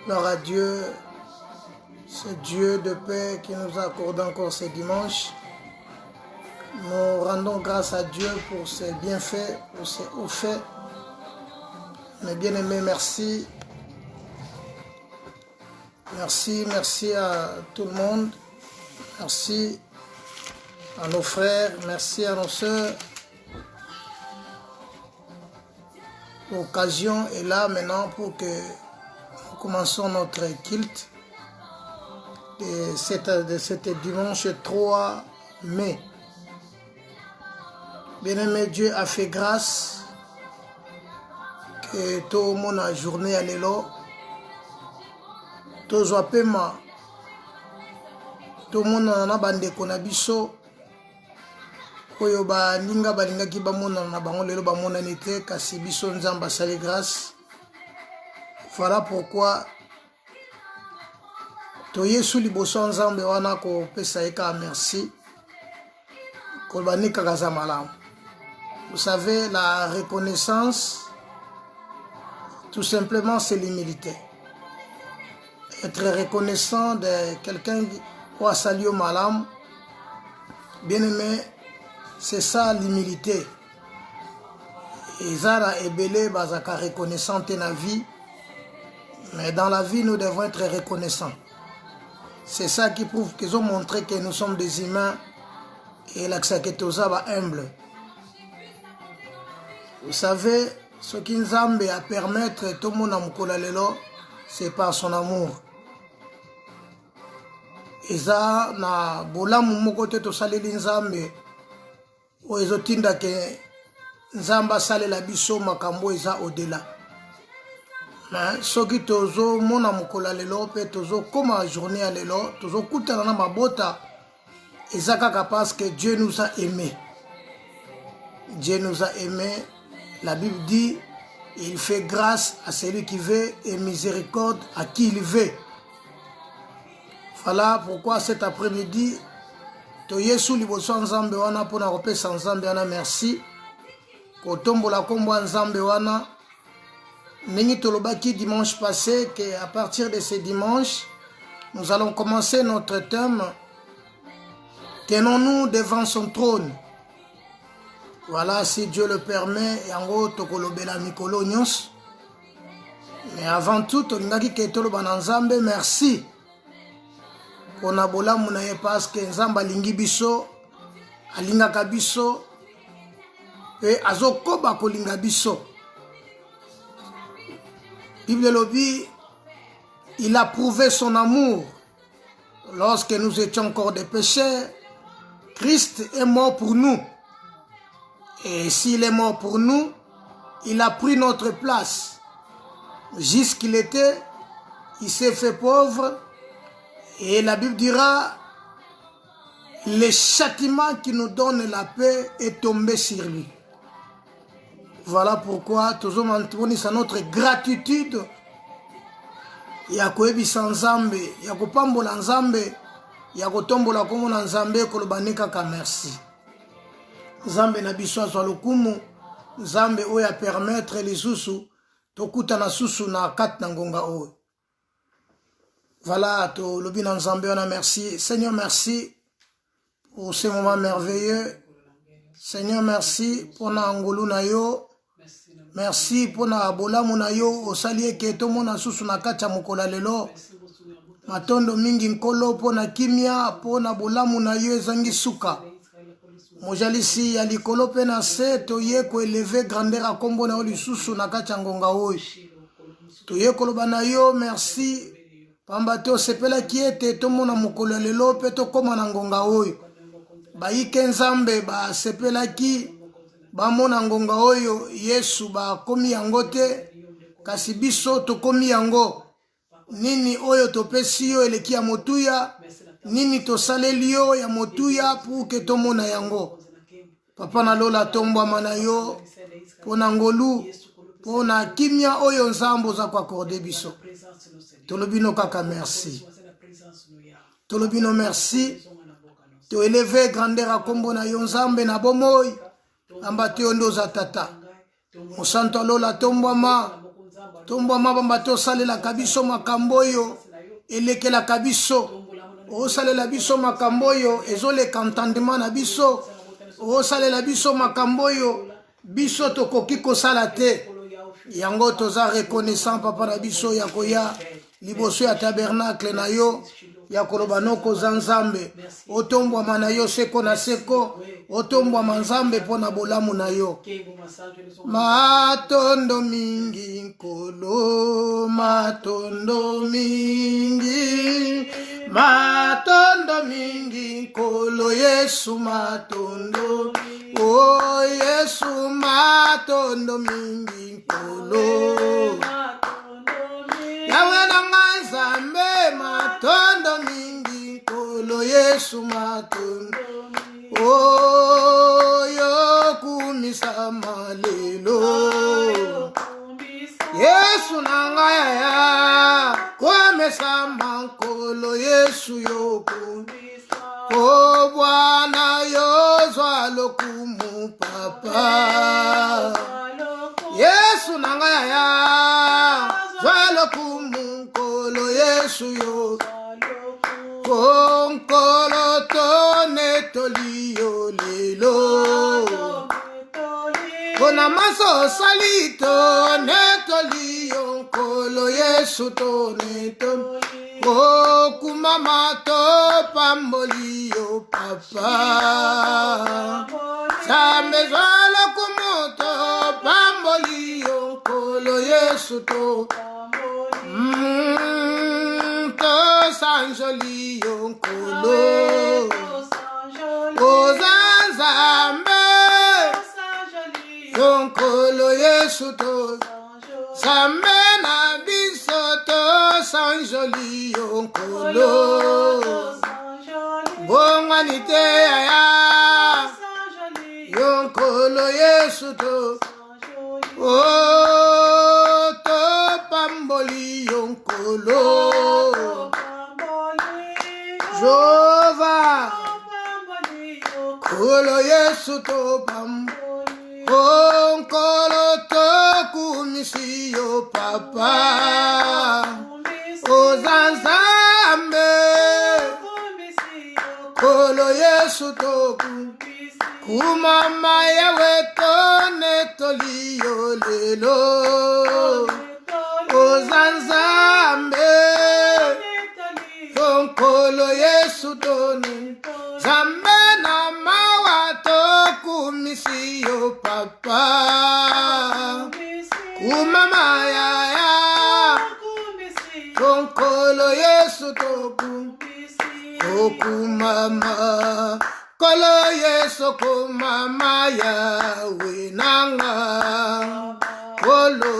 Gloire à Dieu, ce Dieu de paix qui nous a accordé encore ce dimanche. Nous rendons grâce à Dieu pour ses bienfaits, pour ses hauts faits. Mes bien-aimés, merci. Merci à tout le monde. Merci à nos frères, merci à nos sœurs. L'occasion est là maintenant pour que nous commençons notre culte de cet dimanche 3 mai. Bien-aimé, Dieu a fait grâce que tout le monde a journée à l'élo. Tout le monde a bandé konabiso. Oyo ba ninga balinga ki bamona na bango lelo bamona nete kasi biso nzamba sali grâce. Voilà pourquoi to yesu liboso nzambe wana ko pesa eka merci. Ko banika kaza malamu. Vous savez, la reconnaissance tout simplement c'est l'humilité. Être reconnaissant de quelqu'un qui a sali au malam. Bien-aimé, c'est ça l'humilité. Et Zara et Belé bazaka reconnaissant dans la vie. Mais dans la vie, nous devons être reconnaissants. C'est ça qui prouve qu'ils ont montré que nous sommes des humains et l'aksaketoza va humble. Vous savez, ce qui nous a permettre tout le monde à Moukolalelo, c'est par son amour. Et ça, na bolamu mokote to saleli nzambe. O ezotinda ke nzamba sale la biso makambo eza au-delà. Mais soki tozo mona mukola lelo pe tozo koma journée à lelo, tozo kutana na mabota eza kaka parce que Dieu nous a aimés. Dieu nous a aimés. La Bible dit il fait grâce à celui qui veut et miséricorde à qui il veut. Voilà pourquoi cet après-midi to yesu liboso nzambe wana pona kopesa nzambe wana merci kotombola kombo nzambe wana ningi tolobaki dimanche passé que à partir de ce dimanche nous allons commencer notre thème tenons-nous devant son trône. Voilà, si Dieu le permet yango tokolobela mikolo nyos. Mais avant tout tolingaki ke toloba na nzambe merci. Pona bola munaye parce que nzamba lingi biso alinga kabiso et azokoba kolinga biso. Bible lobi il a prouvé son amour lorsque nous étions encore des pécheurs. Christ est mort pour nous. Et s'il est mort pour nous, il a pris notre place. Jusqu'il était, il s'est fait pauvre. Et la Bible dira, le châtiment qui nous donne la paix est tombé sur lui. Voilà pourquoi, toujours maintenant, c'est notre gratitude. Yakoebi sans Nzambe, Yakopambola Nzambe, Yakotombola komo na Nzambe kolobanika ka merci. Nzambe na biso azwa lokumu, Nzambe oya permettre les susu, tokuta na susu na kat na ngonga oyo. Voilà, to lobina Nzambe on a merci. Seigneur, merci pour ce moment merveilleux. Seigneur, merci pour na ngolu na yo. Merci pour na bolamu na yo. Osali ke to mona susu na kacha mukola lelo. Matondo mingi nkolo pour na kimia, pour na bolamu na yo ezangi suka. Mojalisi ya likolo pe na se to ye ko élever grandeur a kombo na yo lisusu na kacha ngonga oyo. To ye koloba na yo merci. Pamba te osepela ki ete tomona mokolo lelo pe tokoma na ngonga oyo. Bayike nzambe basepelaki bamona ngonga oyo Yesu bakomi yango te kasi biso tokomi yango. Nini oyo topesi yo eleki ya motuya, nini tosaleli yo ya motuya pour que tomona yango. Papa na lola tombwama na yo pona ngolu pona kimia oyo nzambo za kwa akorde biso. Tolobino kaka merci. Tolobino merci. To élever grandeur a kombo na yo nzambe na bomoy. Ambate ondo za tata. Mosanto lola tombwama. Tombo mabamba to salela kabiso makamboyo elekela kabiso. O salela biso makamboyo ezole kantandement na biso. O salela biso makamboyo biso tokoki kosala te. Yango toza reconnaissant papa na biso ya koya liboso ya tabernacle na yo ya koloba noko za nzambe. Otombwama na yo seko na seko. Otombwama nzambe pona bolamu na yo. Matondo mingi nkolo, matondo mingi, matondo mingi nkolo Yesu matondo. Oh Yesu matondo mingi nkolo. Yawe nanga nzambe matondo mingi nkolo Yesu matondo. Oh yo kumisa malelo. Yesu nanga ya kumisa mankolo Yesu yoku. Oh Bwana yo zwalo kumu papa. Yesu nanga ya zwalo kumu kolo Yesu yoku. Konkolo tone tolio lelo. Kona maso salito netolio kolo Yesu tone tone. O kumama to pambolio papa. Sambe zwalo kumoto pambolio kolo Yesu to. To sanjolio kolo. O zanzambe yonkolo Yesu to. Sambe na biso to sanjoli yonkolo. Bonganite aya yonkolo Yesu to. O to pamboli yonkolo. Jova kolo Yesu to pamboli. Onkolo toku misiyo papa. Ozanzambe kolo Yesu toku. Kumama yawe tone toliyo lelo. Ozanzambe onkolo Yesu tone. Zambe na mawato kumisiyo papa. Kumama ya onkolo Yesu toku. Kumama kolo Yesu kumama ya winanga. Kolo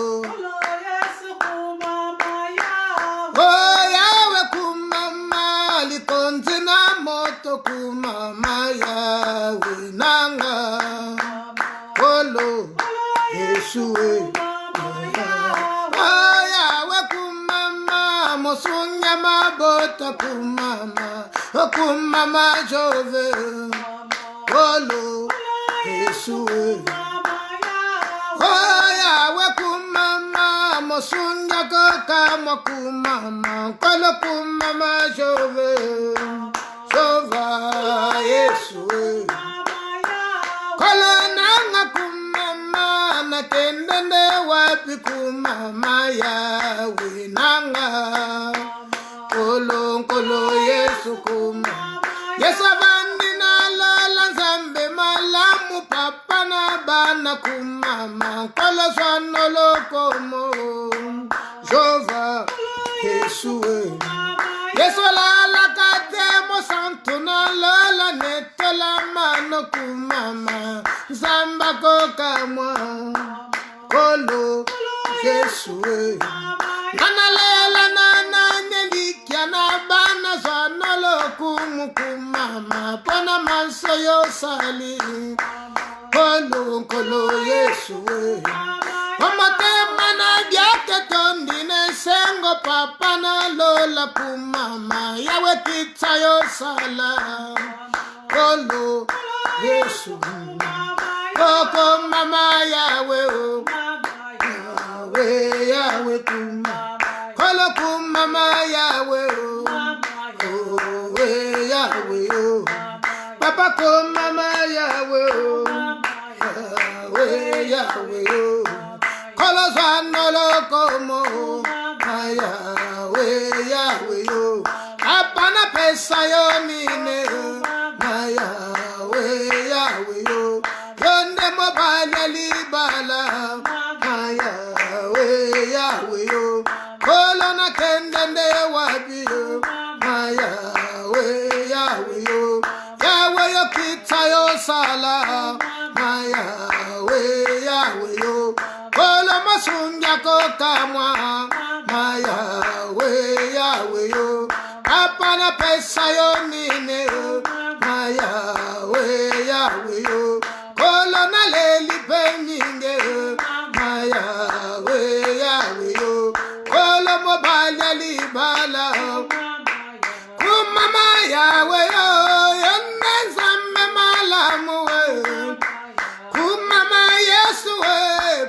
kumama ya winanga. Kolo Yesu ayawe kumama mosunya mabota kumama. Kumama jove. Kolo Yesu ayawe kumama mosunya kama kumama. Kolo kumama jove. Jova Yesu kolo nanga kumama na tendende wapi kumama ya winanga. Kolo Yesu kumama. Yesu vandina lola nzambe malamu papa na bana kumama. Kolo swano lokomo. Jova Yesu Yesu lala katemo santo na lola netola mano kumama. Zamba kokamwa. Kolo Yesu nana lela nana nyelikia na bana zanolo kumama. Pona manso yo sali. Kolo Yesu Omatema na biake tondine sengo papa na lola kumama. Yawe kita yo sala. Kolo Yesu Koko mama Yawe Yawe Kolo kumama Yahweh, oh, Yahweh, oh. Papa kumama Yahweh, Yahweh, Yahweh, oh. Kolo zanolo como Yahweh, Yahweh, oh. Apana pesa yo mine, Yahweh, Yahweh, oh. Yonde mo banya libala, Yahweh, Yahweh, oh. Kolo na kendende wabi, Yahweh, Yahweh, oh. Yahweh yo kita yo sala, Yahweh, Yahweh, oh. Kolo masunja ko kamwa, Yahweh, Yahweh, oh. Apana pesa yo mine, Yahweh, Yahweh, oh. Kolo na leli peninge, Yahweh, Yahweh, oh. Kolo mobile libala, kumama Yahweh, oh. Yonde zamme malamu, kumama Yesu,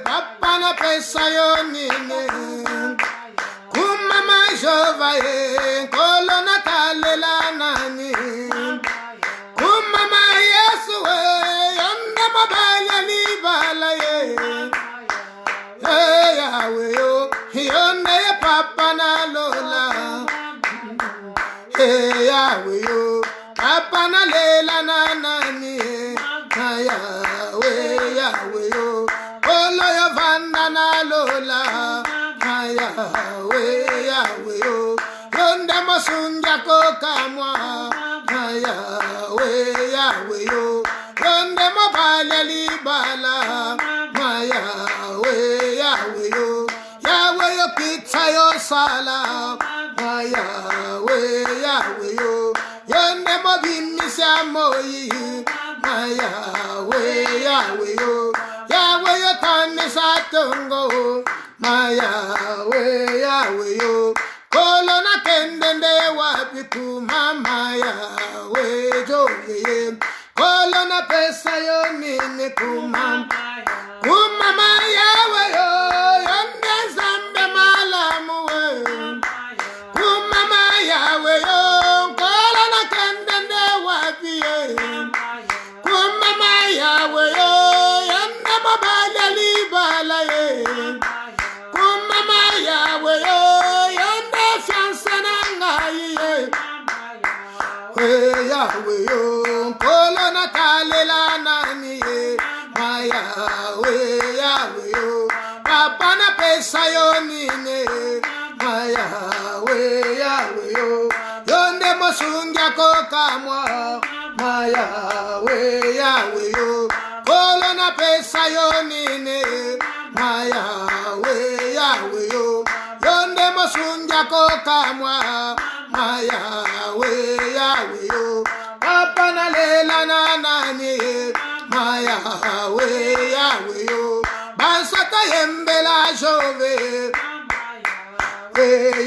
papa na pesa yo mine, kumama Jova, kolo na talela nani, kumama Yesu, yonde mobile libala, Yahweh, oh. Yonde papa na lola, Yahweh, oh. Papa na lela na nani, Yahweh, Yahweh, oh. Kolo yo vanda na lola, Yahweh, Yahweh, oh. Yonde mosunja ko kamwa, Yahweh, Yahweh, oh. Yonde mobile libala, Yahweh, Yahweh, oh. Yahweh yo pizza yo sala, Yahweh, Yahweh, oh. Yonde mobimisa moyi, Yahweh, Yahweh, oh. Yahweh yo tanisa tongo, Yahweh, Yahweh, oh. Kolo na kendende wapi kumama Yahweh, Jove, kolo na pesa yo nini kumama, kumama Yahweh, oh. Yonde zambe malamu, kumama Yahweh, oh. Kolo na kendende wapi, kumama Yahweh, oh. Yonde mobile libala, kumama Yahweh, oh. Yonde fianse nangai, Yahweh, oh. Kolo na talela nani, Yahweh, Yahweh, oh. Papa na pesa yo nine, Yahweh, Yahweh, oh. Yonde mosunja ko kamwa, Yahweh, Yahweh, oh. Kolo na pesa yo nine, Yahweh, Yahweh, oh. Yonde mosunja ko kamwa, Yahweh, Yahweh, oh. Papa na lela na nani, Yahweh, Yahweh, oh. Bansata yembela Jove,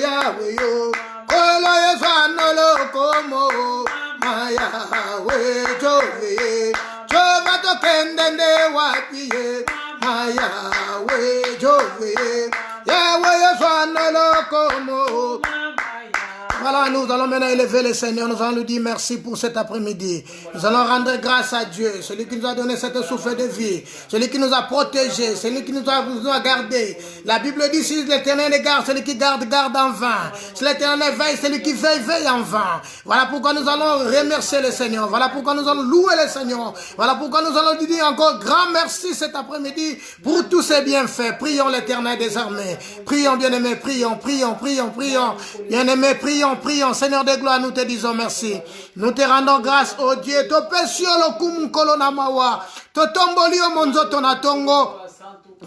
Yahweh, oh. Kolo yezwanolo como, Yahweh, Jove, Jova to kendende wapi, Yahweh, Jove, Yahweh yezwanolo como. Voilà, nous allons maintenant élever le Seigneur, nous allons lui dire merci pour cet après-midi. Nous allons rendre grâce à Dieu, celui qui nous a donné cette souffle de vie, celui qui nous a protégés, celui qui nous a gardés. La Bible dit, si l'Éternel est garde, celui qui garde, garde en vain. Si l'Éternel veille, celui qui veille, veille en vain. Voilà pourquoi nous allons remercier le Seigneur. Voilà pourquoi nous allons louer le Seigneur. Voilà pourquoi nous allons lui dire encore grand merci cet après-midi pour tous ses bienfaits. Prions l'Éternel des armées. Prions, bien-aimés, prions, prions, prions, prions. Bien-aimés, prions. Prions, Seigneur de gloire, nous te disons merci. Nous te rendons grâce, oh Dieu. Topesio lo kumkolona mawa. Totombolio monzoto na tongo.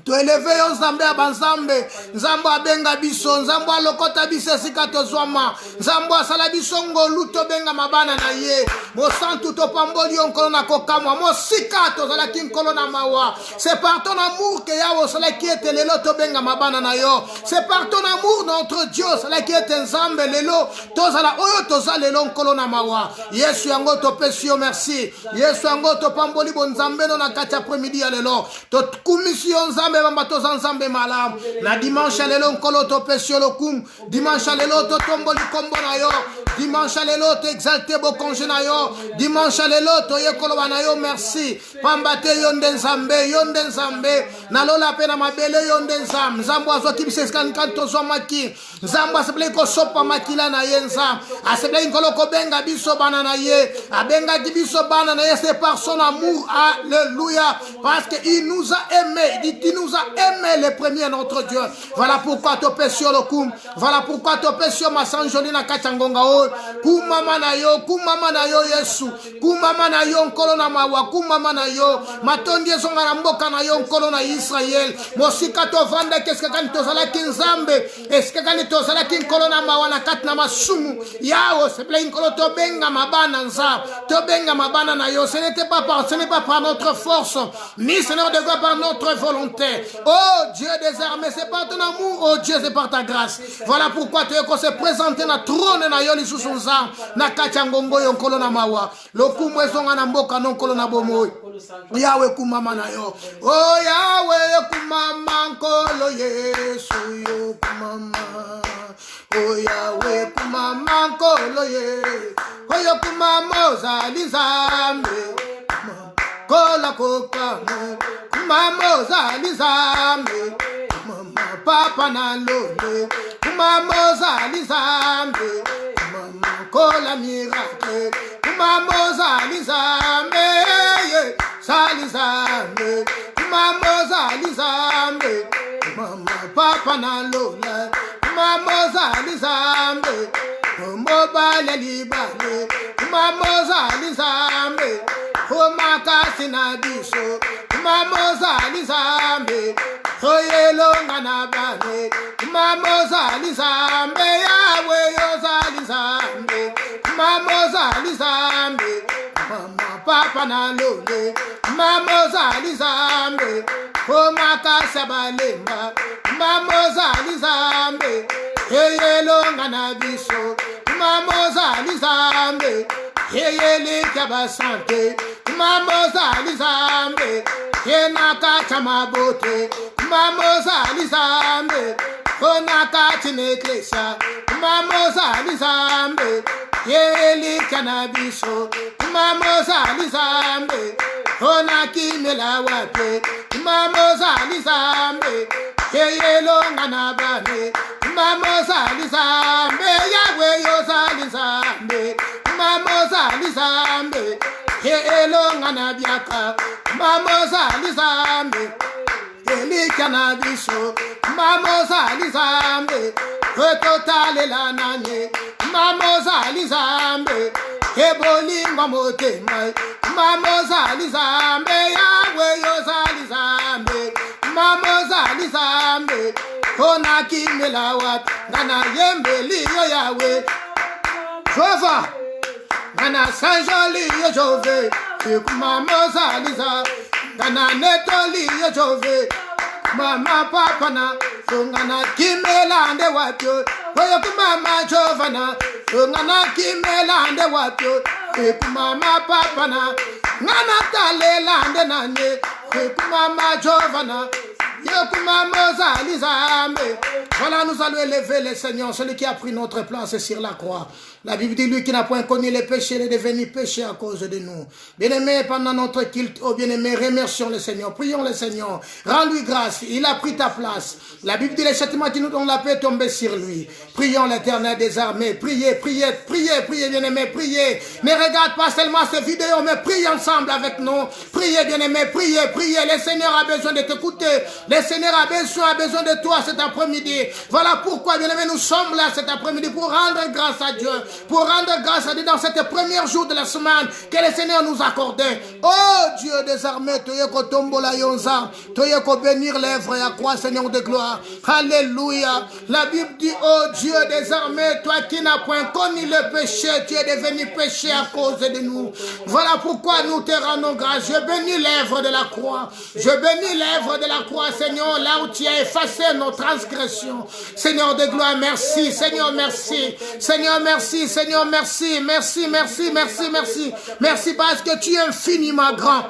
Tueleve yo nzambe abanzambe, nzambo abenga biso, nzambo alokota biso esika tozwama, nzambo asala biso ngolu tobenga mabana na ye, mosantu topamboli yo nkolo na kokamwa, mosika tozalaki nkolo na mawa. C'est par ton amour que Yahweh osalaki ete lelo tobenga mabana na yo. C'est par ton amour notre Dieu osalaki ete nzambe lelo tozala oyo toza lelo nkolo na mawa. Yesu yango topesi yo merci. Yesu yango topamboli bo nzambe no na kati après-midi ya lelo. Tokumisi yo nzambe nzambe bamba toza nzambe malamu. Na dimanche lelo nkolo topesi lokumu. Dimanche lelo totomboli kombo na yo. Dimanche lelo to exalté bokonje na yo. Dimanche lelo to yekoloba na yo merci. Pambate yonde nzambe, yonde nzambe. Nalola pe na mabele yonde nzambe. Nzambe azo kibisesika nkanto zo maki. Nzambe asebele ko sopa makila na ye nzambe. Asebele nkolo ko benga biso bana na ye. Abenga biso bana na ye, c'est par son amour. Alléluia. Parce qu'il nous a aimés. Il nous a aimés les premiers, notre Dieu. Voilà pourquoi tu pèses sur le kum. Voilà pourquoi tu pèses sur ma sanjolina kachangonga o. Kumama na yo Yesu. Kumama na yo nkolo na mawa. Kumama na yo. Matondi zonga na mboka na yo nkolo na Israël. Mosika to vanda keska kani tozala kinzambe. Eska kani tozala kinkolo na mawa na kat na masumu. Yao seple inkolo to benga mabana nza. To benga mabana na yo. Ce n'est pas par notre force. Ni Seigneur de Dieu par notre volonté. Oh Dieu des armées, c'est par ton amour. Oh Dieu, c'est par ta grâce. Voilà pourquoi tu es qu'on se présente na trône na yo lisusunza. Na kachangongo yo nkolo na mawa. Lokumwe zonga na mboka non kolo na bomoy. Yahweh kumama na yo. Oh Yahweh kumama nkolo Yesu yo kumama. Oh Yahweh kumama nkolo Yesu. Oh yo kumama zali zambe. Kola kopa kumama zali zambe. Mama papa na lole. Kumama zali zambe. Mama kola miracle. Kumama zali zambe. Zali zambe. Kumama zali zambe. Mama papa na lola. Kumama zali zambe. Mobile libale. Kumama zali zambe. Omakasi na biso. Kumama zali zambe. Oyelonga na bane. Kumama zali zambe. Yahweh yo zali zambe. Kumama zali zambe. Mama papa na lole. Kumama zali zambe. Omakasi balemba. Kumama zali zambe. Oyelonga na biso. Kumama zali zambe. Yeyele kabasante. Kumama zali zambe. Yenaka chamabote. Kumama zali zambe. Onaka chineklesia. Kumama zali zambe. Yeyele kanabiso. Kumama zali zambe. Onaki melawape. Kumama zali zambe. Yeyelonga na bane. Kumama zali zambe. Yahweh yo zali zambe. Kumama zali zambe. Yeyelonga na biaka. Kumama zali zambe. Elika na biso. Kumama zali zambe. Etotale la nane. Kumama zali zambe. Ebolinga motema. Kumama zali zambe. Yahweh yo zali zambe. Kumama zali zambe. Ona kimela wat. Ngana yembeli yo Yahweh. Jova. Ngana sanjoli yo Jove. Kumama zali zambe. Ngana netoli yo Jove. Mama papa na. Ngana kimela nde wapyo. Oyo kumama Jovana. Ngana kimela nde wapyo. Kumama papa na. Ngana talela nde nanye. Kumama Jovana. Voilà, nous allons élever le Seigneur, celui qui a pris notre place sur la croix. La Bible dit, lui qui n'a point connu les péchés, il est devenu péché à cause de nous. Bien-aimé, pendant notre culte, oh bien-aimé, remercions le Seigneur, prions le Seigneur, rends-lui grâce, il a pris ta place. La Bible dit, les châtiments qui nous donnent la paix tombent sur lui. Prions l'Éternel des armées, priez, priez, priez, priez, bien-aimé, priez. Ne regarde pas seulement ces vidéos, mais priez ensemble avec nous. Priez, bien-aimé, priez, priez. Le Seigneur a besoin de t'écouter. Le Seigneur a besoin de toi cet après-midi. Voilà pourquoi, bien-aimé, nous sommes là cet après-midi pour rendre grâce à Dieu. Pour rendre grâce à Dieu dans cette première jour de la semaine que le Seigneur nous accordait. Oh Dieu des armées, tu es ko tombola yonza, tu es ko bénir l'œuvre et à croix, Seigneur de gloire. Alléluia. La Bible dit, oh Dieu des armées, toi qui n'as point connu le péché, tu es devenu péché à cause de nous. Voilà pourquoi nous te rendons grâce. Je bénis l'œuvre de la croix. Je bénis l'œuvre de la croix, Seigneur, là où tu as effacé nos transgressions. Seigneur de gloire, merci. Seigneur, merci. Seigneur, merci. Seigneur, merci. Merci, merci, merci, merci. Merci parce que tu es infiniment grand.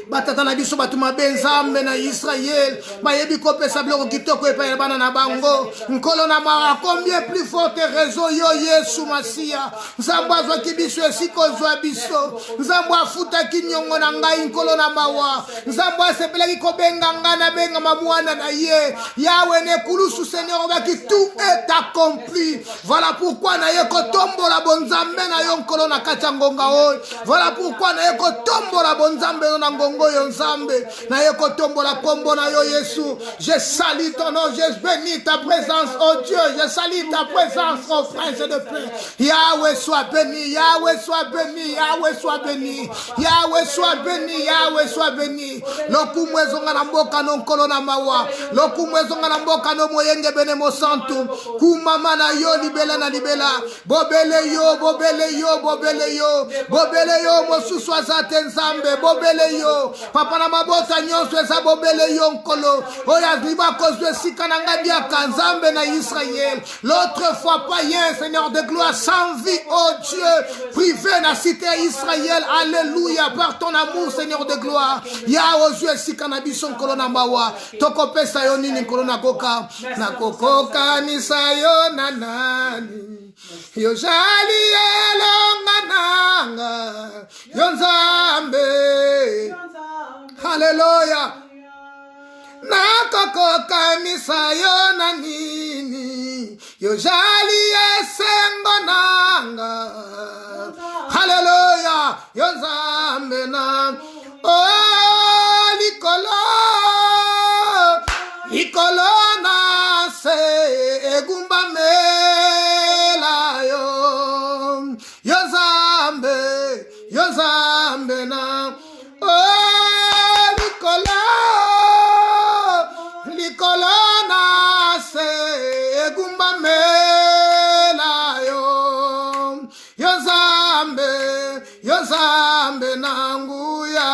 Batata na biso batuma benzambe na Israël. Bayebi kopesa biloko kitoko epai bana na bango. Nkolo na mara combien plus forte raison yo Yesu Masia. Nzambo azwaki biso esiko zwa biso. Nzambo afutaki nyongo na ngai nkolo na mawa. Nzambo asepelaki kobenga ngana benga mamwana na ye. Yawe ne kulusu Seigneur baki tout est accompli. Voilà pourquoi na ye kotombola bonzambe na yo nkolo na kacha ngonga oyo. Voilà pourquoi na ye kotombola bonzambe na ngongo yo nzambe. Na ye kotombola kombo na yo Yesu. Je salue ton nom, je bénis ta présence, oh Dieu. Je salue ta présence, oh Prince de paix. Yahweh soit béni, Yahweh soit béni, Yahweh soit béni. Yahweh soit béni, Yahweh soit béni. Loku mwezonga na mboka no nkolo na mawa. Loku mwezonga na mboka no moyenge bene mo santu. Kumama na yo libela na libela. Bobele yo, bobele yo, bobele yo. Bobele yo mosusu azate nzambe, bobele yo. Papa na mabota nyonso eza bobele yo nkolo. Oya liba kozwe sika na ngabia kanzambe na Israël. L'autre fois païen, Seigneur de gloire, sans vie, oh Dieu, privé na cité Israël. Alléluia, par ton amour, Seigneur de gloire. Ya ozwe sika na biso nkolo na mawa. Toko pesa yo nini nkolo na koka. Na kokoka nisa yo na nani. Yo jali elonga nanga. Yo nzambe. Alléluia. Nakokoka misa yo na nini. Yo jali esengo nanga. Hallelujah. Yo nzambe na. Oh likolo. Likolo na se egumba mela yo. Yo nzambe. Yo nzambe na. Oh likolo. Likolona se egumba mela yo. Yo zambe nanguya.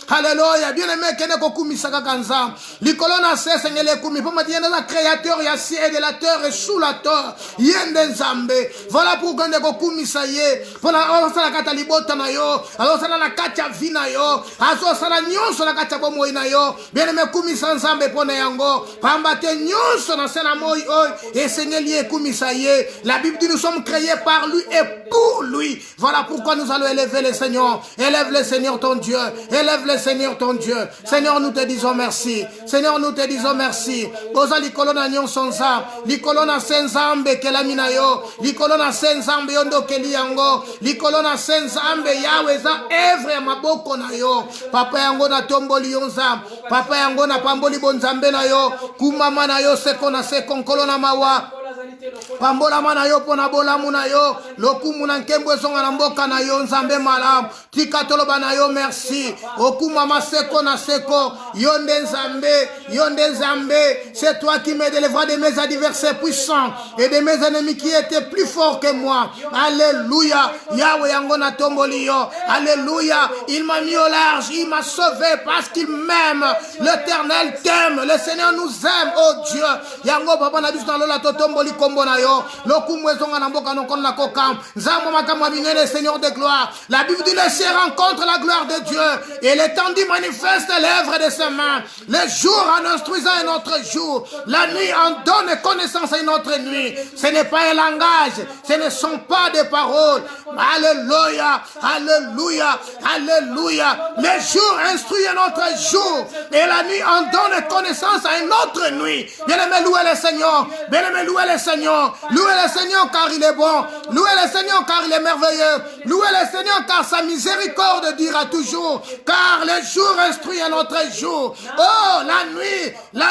Alléluia. Bien-aimé, kene kokumisa kakanza. Likolona se sengele kumi. Pour me dire, la créateur yasi et de la terre et sous la terre. Yende zambe. Voilà pourquoi ne kokumisa ye. Pour la osala kata libota na yo. Osala na kacha vina yo. Osala nyonso na kacha bomo ina yo. Bien-aimé, kumisa nzambe pone yango. Pambate nyonso na sena moi oi. Et sengeli kumisa ye. La Bible dit nous sommes créés par lui et pour lui. Voilà pourquoi nous allons élever le Seigneur. Élève le Seigneur ton Dieu. Élève le Seigneur ton Dieu. Seigneur, nous te disons merci. Seigneur, nous te disons merci. Oza likolona nyonso nza. Likolona senzambe kelamina yo. Likolona senzambe yondo keliango. Likolona senzambe yawe za evre maboko na yo. Papa yango na tomboli yonza. Papa yango na pamboli bonzambe na yo. Kumama na yo seko na seko nkolona mawa. Pambola mana yo pona bola muna yo. Lokumu na nkembwe songa na mboka na yo nzambe malam. Tikatoloba na yo merci. Okumama seko na seko. Yonde nzambe. Yonde nzambe. C'est toi qui me délivras de mes adversaires puissants et de mes ennemis qui étaient plus forts que moi. Alléluia. Yahweh yango na tomboli yo. Alléluia. Il m'a mis au large. Il m'a sauvé parce qu'il m'aime. L'Éternel t'aime. Le Seigneur nous aime. Oh Dieu. Yango papa na biso na lola totomboli kombo na yo. Lokumwezonga na mboka no konna kokam. Nzambo makamwa binene Seigneur de gloire. La Bible dit le ciel rencontre la gloire de Dieu et l'étendue manifeste l'œuvre de ses mains. Le jour en instruisant un autre jour, la nuit en donne connaissance à une autre nuit. Ce n'est pas un langage, ce ne sont pas des paroles. Alléluia, alléluia, alléluia. Le jour instruit un autre jour et la nuit en donne connaissance à une autre nuit. Bien-aimé, louez le Seigneur. Bien-aimé, louez le Seigneur. Louez le Seigneur car il est bon. Louez le Seigneur car il est merveilleux. Louez le Seigneur car sa miséricorde dira toujours. Car le jour instruit un autre jour. Oh, la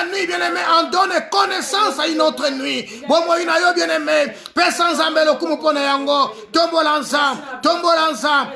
nuit, bien-aimé, en donne connaissance à une autre nuit. Bon, moi, yo bien-aimé. Personne s'en mêle au kumu pone yango. Tombolanza, tombolanza.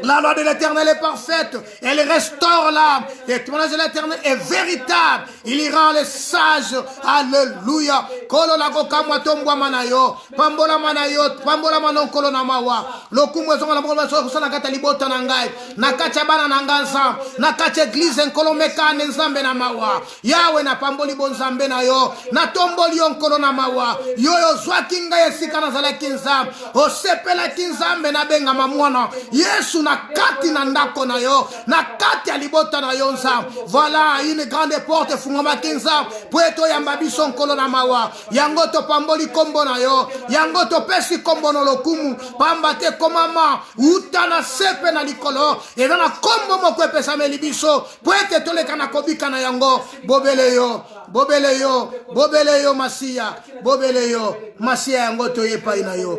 La loi de l'Éternel est parfaite. Elle restaure l'âme. Le témoignage de l'Éternel est véritable. Il y rend les sages. Alléluia. Kolo la gokamwa tombwa manayo. Pambola manayo. Pambola manon kolo na mawa. Lokumwe zonga la mbola so na kata libota na ngai. Na kacha bana na nganza. Na kacha église nkolo mekane nzambe na mawa. Yawe na pamboli bonzambe na yo. Na tomboli onkolo na mawa. Yoyo zwakinga yesika na zala kinza. Osepela kinzambe na benga mamwana. Yesu na kati na ndako na yo. Na kati ya libota na yo nza. Voilà une grande porte fungama kinza. Pweto yamba biso nkolo na mawa. Yango to pamboli kombo na yo. Yango to pesi kombo no lokumu. Pamba te komama. Uta na sepe na likolo. Eva na kombo mo kwe pesa me libiso. Pwete toleka na kobika na yango. Bobele yo. Bobele yo. Bobele yo Masia. Bobele yo. Masia yango to yepa ina yo.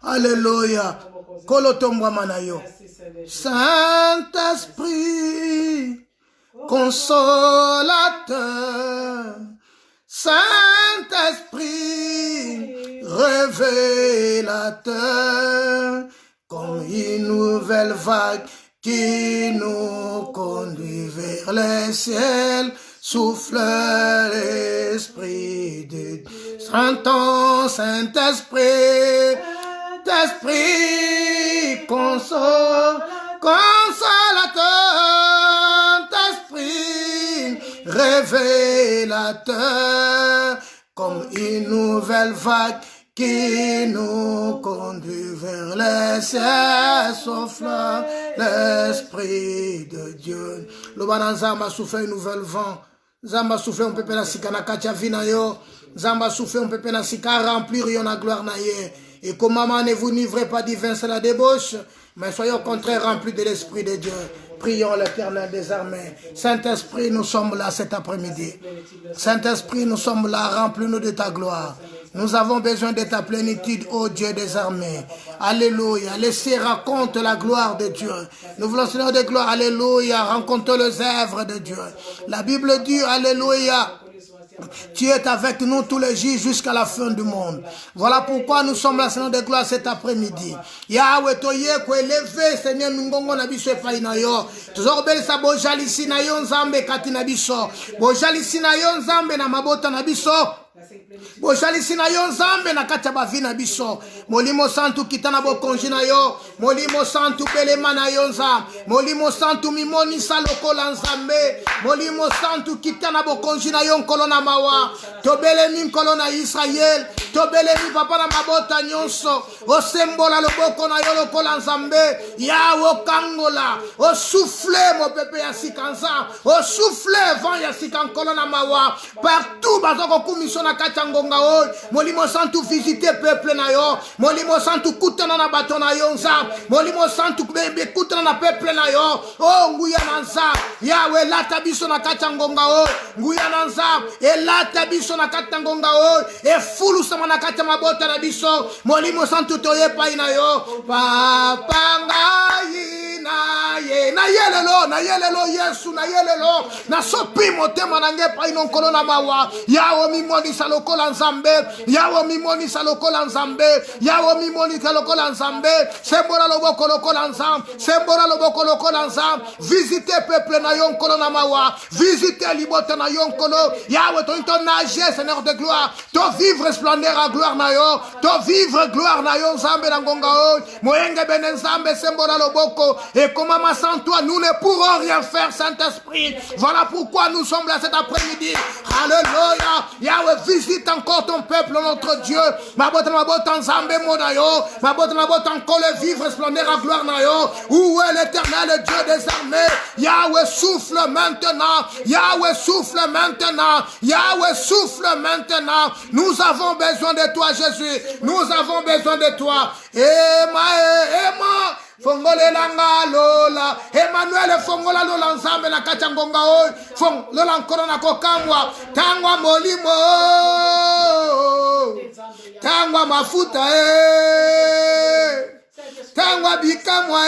Alléluia. Kolo tombwa manayo. Saint-Esprit, consolateur. Saint-Esprit, révélateur. Comme une nouvelle vague qui nous conduit vers les ciels. Souffle l'Esprit de Dieu. Saint-Esprit, Esprit consolateur, Esprit révélateur, comme une nouvelle vague qui nous conduit vers les cieux, souffle l'Esprit de Dieu. Le bananzamba souffle un nouvel vent. Zamba souffle un peu na sika na kacha vina yo. Zamba souffle un peu na sika remplir yon na gloire na ye. Et comme maman ne vous livrez pas du vin, c'est la débauche, mais soyez au contraire remplis de l'Esprit de Dieu. Prions l'Éternel des armées. Saint-Esprit, nous sommes là cet après-midi. Saint-Esprit, nous sommes là, remplis-nous de ta gloire. Nous avons besoin de ta plénitude, ô Dieu des armées. Alléluia. Laissez raconter la gloire de Dieu. Nous voulons, Seigneur de gloire, alléluia, rencontrer les œuvres de Dieu. La Bible dit, alléluia, tu es avec nous tous les jours jusqu'à la fin du monde. Voilà pourquoi nous sommes là, Seigneur de gloire, cet après-midi. Yahweh, toye, ko élevé, Seigneur, nungongo na biso epai na yo. Toujours belle sa bojalisi na yo nzambe kati na biso. Bojalisi na yo nzambe na mabota na biso. Bojalisi na yo nzambe na kati ya bavi na biso. Molimo santu kitana bokonji na yo. Molimo santu belema na yo nzambe. Molimo santu mimonisa lokola nzambe. Molimo santu kitana bokonji na yo nkolo na mawa. Tobelemi nkolo na Israel. Tobelemi papa na mabota nyonso. Osembola loboko na yo lokola nzambe. Yawo kangola. Osouffle mo pepe ya sikanza. Osouffle vent ya sikankolo na mawa. Partout bazoko kumiso na kachangonga o. Molimo santu visiter peuple na yo. Molimo santu kutana na bato na yo nza. Molimo santu bebe kutana na peuple na yo. Oh nguya nanza. Yawe lata biso na kachangonga o. Nguya nanza. E lata biso na kachangonga o. E fulu sama na kacha mabota na biso. Molimo santu toye pa ina yo. Papa ngai na ye. Na yelelo Yesu na yelelo. Na sopi motema na nge pa ino nkolo na mawa. Yawo mimoni salokola nzambe. Yawo mimoni salokola nzambe. Yawo mimoni salokola nzambe. Sembora loboko lokola nzambe. Sembora loboko lokola nzambe. Visitez peuple na yo nkolo na mawa. Visitez libote na yo nkolo. Yawo to nage Seigneur de gloire. To vivre splendeur à gloire na yo. To vivre gloire na yo nzambe na ngonga o. Moyenge bene nzambe sembora loboko. Et comme maman sans toi nous ne pourrons rien faire Saint-Esprit. Voilà pourquoi nous sommes là cet après-midi. Alléluia. Yahweh, visite encore ton peuple, notre Dieu. Ma botte nzambe monayo. Ma botte encore le vivre splendeur à gloire nayo. Où est l'Éternel Dieu des armées? Yahweh souffle maintenant. Yahweh souffle maintenant. Yahweh souffle maintenant. Nous avons besoin de toi, Jésus. Nous avons besoin de toi. Emma. Fongole langa lola Emmanuel fongola lola nzambe na kacha ngonga o fong lola nkoro na kokamwa tangwa molimo tangwa mafuta tangwa bikamwa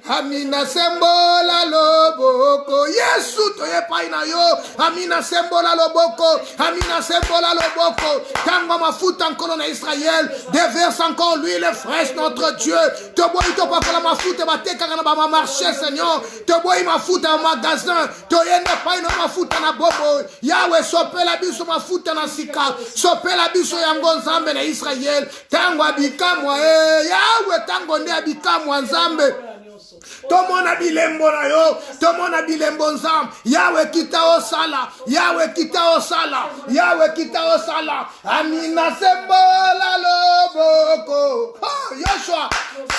Amina sembola loboko. Yesu toye paina yo. Amina sembola loboko. Amina sembola loboko. Tango mafuta encore en Israël. Déverse encore l'huile fraîche, notre Dieu. Te bois to pas la mafuta bateka na ba marché, Seigneur. Te bois mafuta en magasin. Toyende paina mafuta na bobo. Yahweh sope la biso mafuta na sika. Sope la biso yango nzambe na Israël. Tango abikamwa Yahweh tango nde abikamwa nzambe. Tomona bilembo na yo, tomona bilembo nzam. Yahweh kita osala, Yahweh kita osala, Yahweh kita osala. Amina sembola loboko. Oh, Yoshua,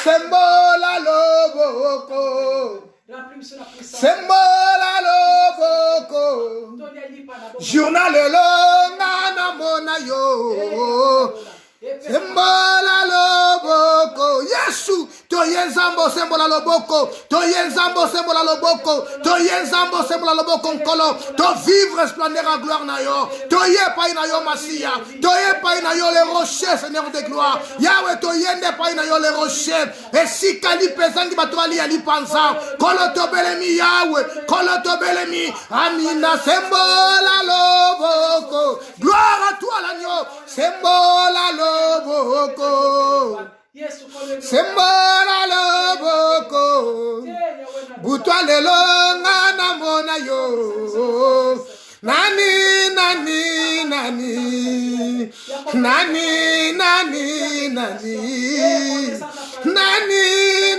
sembola loboko. Sembola loboko. Journal longa na mona yo. Sembola loboko. Yesu toyenzambo sembola loboko. Toyenzambo sembola loboko. Toyenzambo sembola loboko nkolo. To vivre splendeur en gloire na yo. Toye pa na yo masia. Toye pa na yo les rochers, Seigneur de gloire. Yahweh toyende pa na yo les rochers. Et si kali pesangi batwali ali panza. Kolo tobelemi Yahweh. Kolo tobelemi. Amina sembola loboko. Gloire à toi l'agneau. Sembola loboko. Sembola loboko. Butwa lelo ngana mona yo. Nani nani nani. Nani nani nani. Nani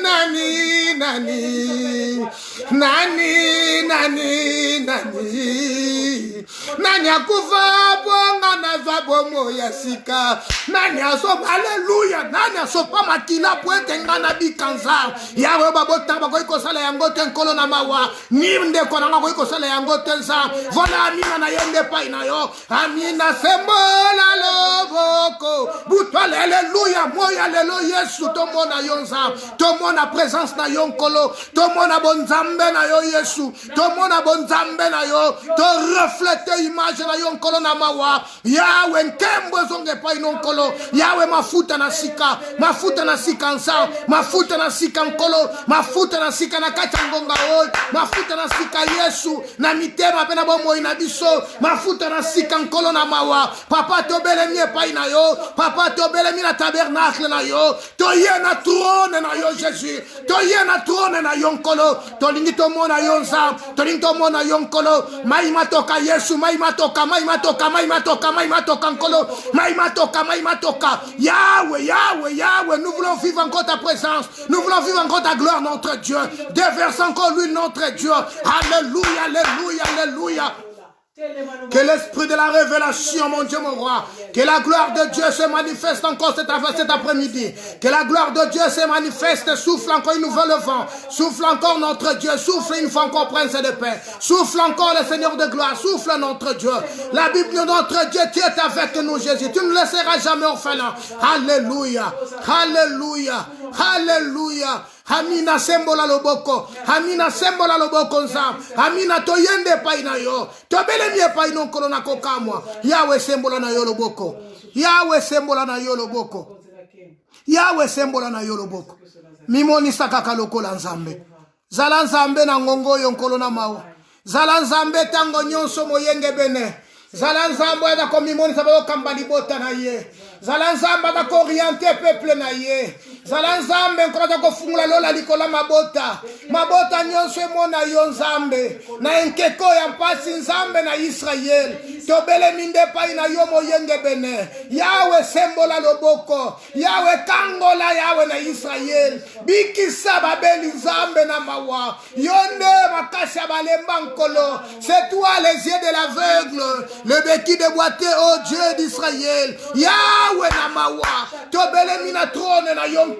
nani nani. Nani nani nani. Nani akufa bonga na vabomo ya sika. Nani asopa haleluya. Nani asopa makila poete ngana bikanza. Yawe babota bako iko sala yango tenkolo na mawa. Nimde konanga ko iko sala yango tensa. Vola amina na yende pa ina yo. Amina sembola loboko. Butwa haleluya. Moya lelo Yesu tomona yonza. Tomona présence na yonkolo. Tomona bonzambe na yo Yesu. Tomona bonzambe na yo. To reflète image na yonkolo na mawa. Yahweh nkembo zonge pa inonkolo. Yahweh mafuta na sika. Mafuta na sika nsa. Mafuta na sika nkolo. Mafuta na sika na kacha ngonga oi. Mafuta na sika Yesu. Na mitema pena bomo inabiso. Mafuta na sika nkolo na mawa. Papa tobele mie pa ina yo. Papa tobele mi na tabernacle na yo. Toye na trône na yo Jésus. Toye na trône na yonkolo. Tolingi tomona yonza. Tolingi tomona yonkolo. Maima toka Yesu. Maima toka. Maima toka. Maima toka. Maima toka nkolo. Maima toka. Maima toka. Yahweh, Yahweh, Yahweh. Nous voulons vivre encore ta présence. Nous voulons vivre encore ta gloire, notre Dieu. Déverse encore lui, notre Dieu. Alléluia, alléluia, alléluia. Que l'esprit de la révélation, mon Dieu, mon roi, que la gloire de Dieu se manifeste encore cet après-midi. Que la gloire de Dieu se manifeste, souffle encore une nouvelle vent. Souffle encore notre Dieu, souffle une fois encore Prince de paix. Souffle encore le Seigneur de gloire, souffle notre Dieu. La Bible de notre Dieu, tu es avec nous, Jésus. Tu ne laisseras jamais orphelin. Alléluia, alléluia, alléluia. Amina sembola loboko. Amina sembola loboko nzam. Amina toyende pa ina yo. Tobele mie pa ino kolona kokamwa. Yahweh sembola na yo loboko. Yahweh sembola na yo loboko. Yahweh sembola na yo loboko. Mimoni sakaka lokola nzambe. Zala nzambe na ngongo yo kolona mawa. Zala nzambe tango nyonso moyenge bene. Zala nzambe ada ko mimoni sabako kambali bota na ye. Zala nzambe ada ko orienter peuple na ye. Zala nzambe nkola ko fungula lola likola mabota. Mabota nyonso emona yo nzambe. Na enkeko ya mpasi nzambe na Israel. Tobele minde pa ina yo moyenge bene. Yahweh sembola loboko. Yahweh kangola Yahweh na Israel. Bikisa babeli nzambe na mawa. Yonde makasha balemba nkolo. C'est toi les yeux de l'aveugle. Le béki déboîté, oh Dieu d'Israël. Yahweh na mawa. Tobele mina trône na yonkolo.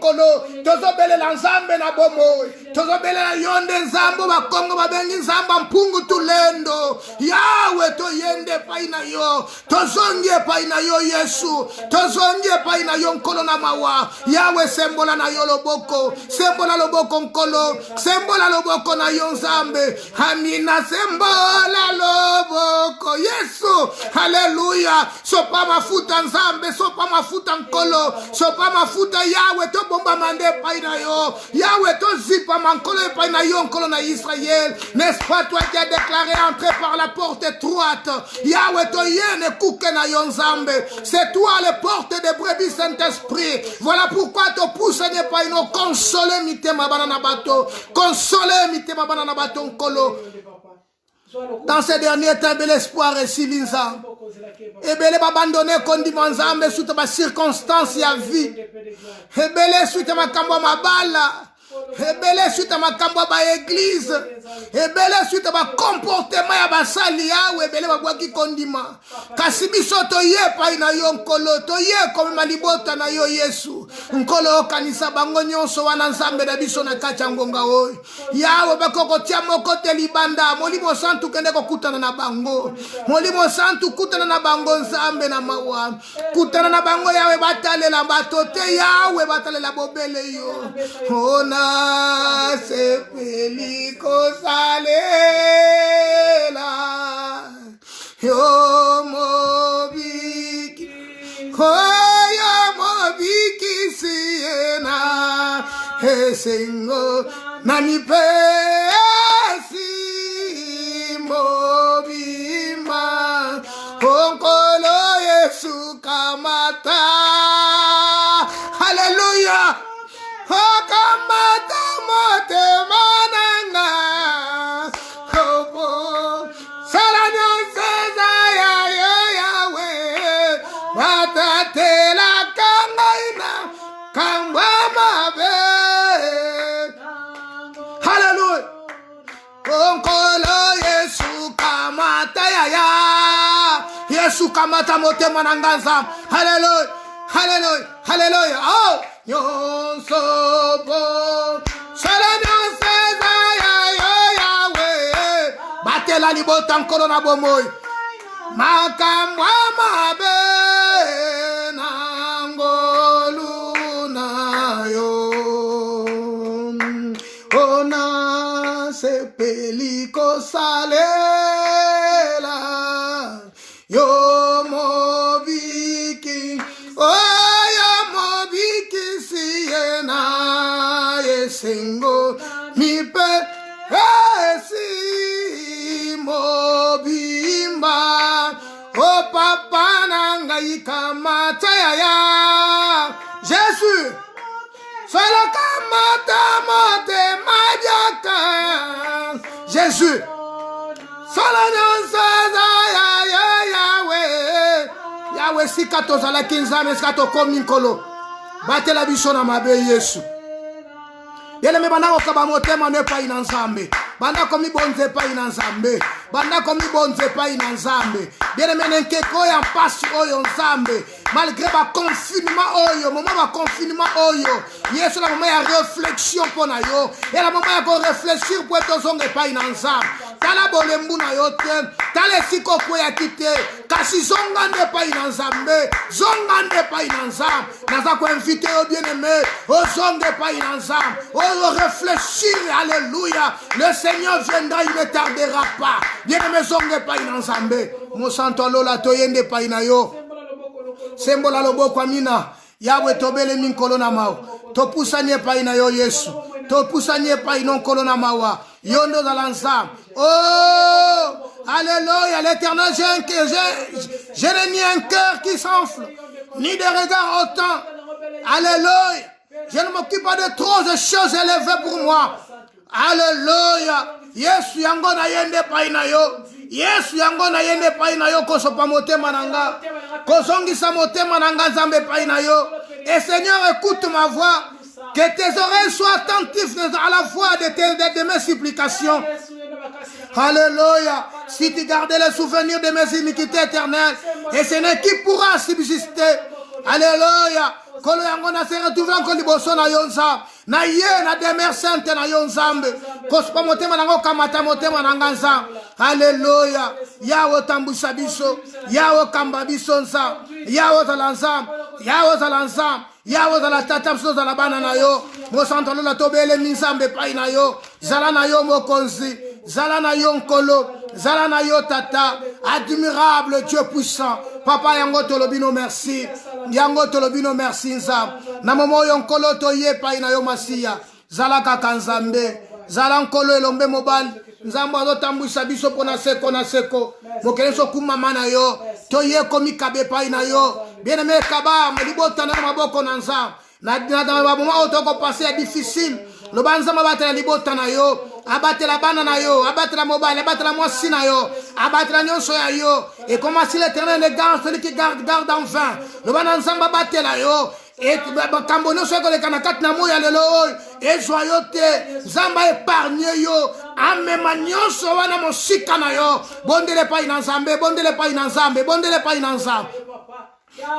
Tozobele la nzambe na bomo. Tozobele la yonde nzambo bakongo babengi nzamba mpungu tulendo. Yahweh toyende pa ina yo. Tozonge pa ina yo Yesu. Tozonge pa ina yo nkolo na mawa. Yahweh sembola na yo loboko. Sembola loboko nkolo. Sembola loboko na yo nzambe. Amina sembola loboko. Yesu. Hallelujah. Sopa mafuta nzambe. Sopa mafuta nkolo. Sopa mafuta Yahweh. to bomba mande epai na yo. Yahweh to zipa mankolo epai na yo nkolo na Israël. N'est-ce pas toi qui as déclaré entrer par la porte étroite? Yahweh to yene kuke na yo nzambe. C'est toi les portes des brebis Saint-Esprit. Voilà pourquoi to pousse epai no consoler mitema bana na bato. Consoler mitema bana na bato nkolo. Dans ces derniers temps, bel espoir et silinza. Et bel abandonné condiment nzambe suite ma circonstance ya vie. Et bel suite ma kambo mabala. Ebele suite à ma kambo ba église. Ebele suite à ma comportement ya basali yawe ebele babwaki kondima. Kasi biso toye pa na yo nkolo toye comme malibota na yo Yesu. Nkolo kanisa bango nyonso wana nzambe na biso na kati ya ngonga oyo. Yawe bakoko tia moko te libanda. Molimo santu kende ko kutana na bango. Molimo santu kutana na bango nzambe na mawa. Kutana na bango yawe batalela bato te yawe batalela bobele yo. Ona se peliko salela yo mobiki koyo mobiki siena esengo nani pesi mobima onkolo Yesu kamata. Hallelujah. Kamata mote mananga kopo salanya seza ya yawe watatela kangaina kamba mabe. Hallelujah. Onkolo Yesu kamata ya Yesu kamata mote mananga nzam. Hallelujah. Hallelujah. Hallelujah. Oh Yonso bo salanya seza ya yawe batela libota nkolo na bomoy makamwa mabe na ngolu na yo ona se peliko salela yo mobiki Sengo mi pe esi mobimba o papa nanga ikamata ya Jésus solo kamata mote majaka Jésus solo nyonso ya Yahweh sikato zala kinzame sikato komi nkolo batela biso na mabe Yesu. Yele me bana okaba motema ne pa ina nzambe. Banda komi bonze pa ina nzambe. Banda komi bonze pa ina nzambe. Yele me nenke koya mpasi oyo nzambe. Malgré ba confinement oyo, moment ba confinement oyo. Yesu la moment ya réflexion pona yo. Et la moment ya ko réfléchir pour to zonge pa ina nzambe. Tala bolembu na yo te. Tala siko koya kite. Kasi zongande pa ina nzambe. Zongande pa ina nzambe. Naza ko inviter au bien-aimé. O zonge pa ina nzambe. Réfléchir, alléluia. Le Seigneur viendra, il ne tardera pas. Bien aimé, zonge pa ina nzambe. Mo santo lola toyende pa ina yo. Sembola lobo kwa mina. Yahweh tobele minkolo na mawa. Topusanye pa ina yo Yesu. Topusanye pa ina nkolo na mawa. Yondo za lansam. Oh, alléluia. L'Éternel, je n'ai ni un cœur qui s'enfle, ni de regard autant. Alléluia. Je ne m'occupe pas de trop de choses élevées pour moi. Alléluia. Yesu yango na yende paina yo. Yesu yango na yende paina yo kosopa motema nanga. Kosongisa motema nanga nzambe paina yo. Et Seigneur, écoute ma voix. Que tes oreilles soient attentives à la voix de mes supplications. Alléluia. Si tu gardais les souvenirs de mes iniquités éternelles, et ce n'est qui pourra subsister. Alléluia. Kolo yango na se retrouver encore liboso na yo nzambe. Na ye na demeure sainte na yo nzambe. Kospa motema nango kamata motema nanga nzambe. Alléluia. Yawo tambusha biso. Yawo kamba biso nzambe. Yawo zala nzambe. Yawo zala nzambe. Yawo zala tata biso zala bana na yo. Mo santo lola tobele nzambe pai na yo. Zala na yo mokonzi. Zala na yo nkolo. Zala na yo tata. Admirable Dieu puissant. Papa yango tolobino merci. yango tolobino merci nzambe na moma oyo nkolo toye epai na yo masiya zala kaka nzambe zala nkolo elombe mobali nzambe azotambwisa biso mpo na seko mokele so kumama na yo toye komikabe epai na yo bien-aimé kaba libotana na maboko na nzambe na bamoma oyo tokopase ya difficile loba nzambe abatela libota na yo abatela bana na yo abatela mobali abatela mwasi na yo abatela nyonso ya yo et comment si l'éternel est garde celui qui garde enfin loba na nzambe abatela yo makambo nyonso ekoleka na kati na moi ya lelo oyo ezwa yo te nzambe aépargne yo amema nyonso wana mosika na yo bondele epai na nzambe bondele epai na nzambe bondele epai na nzambe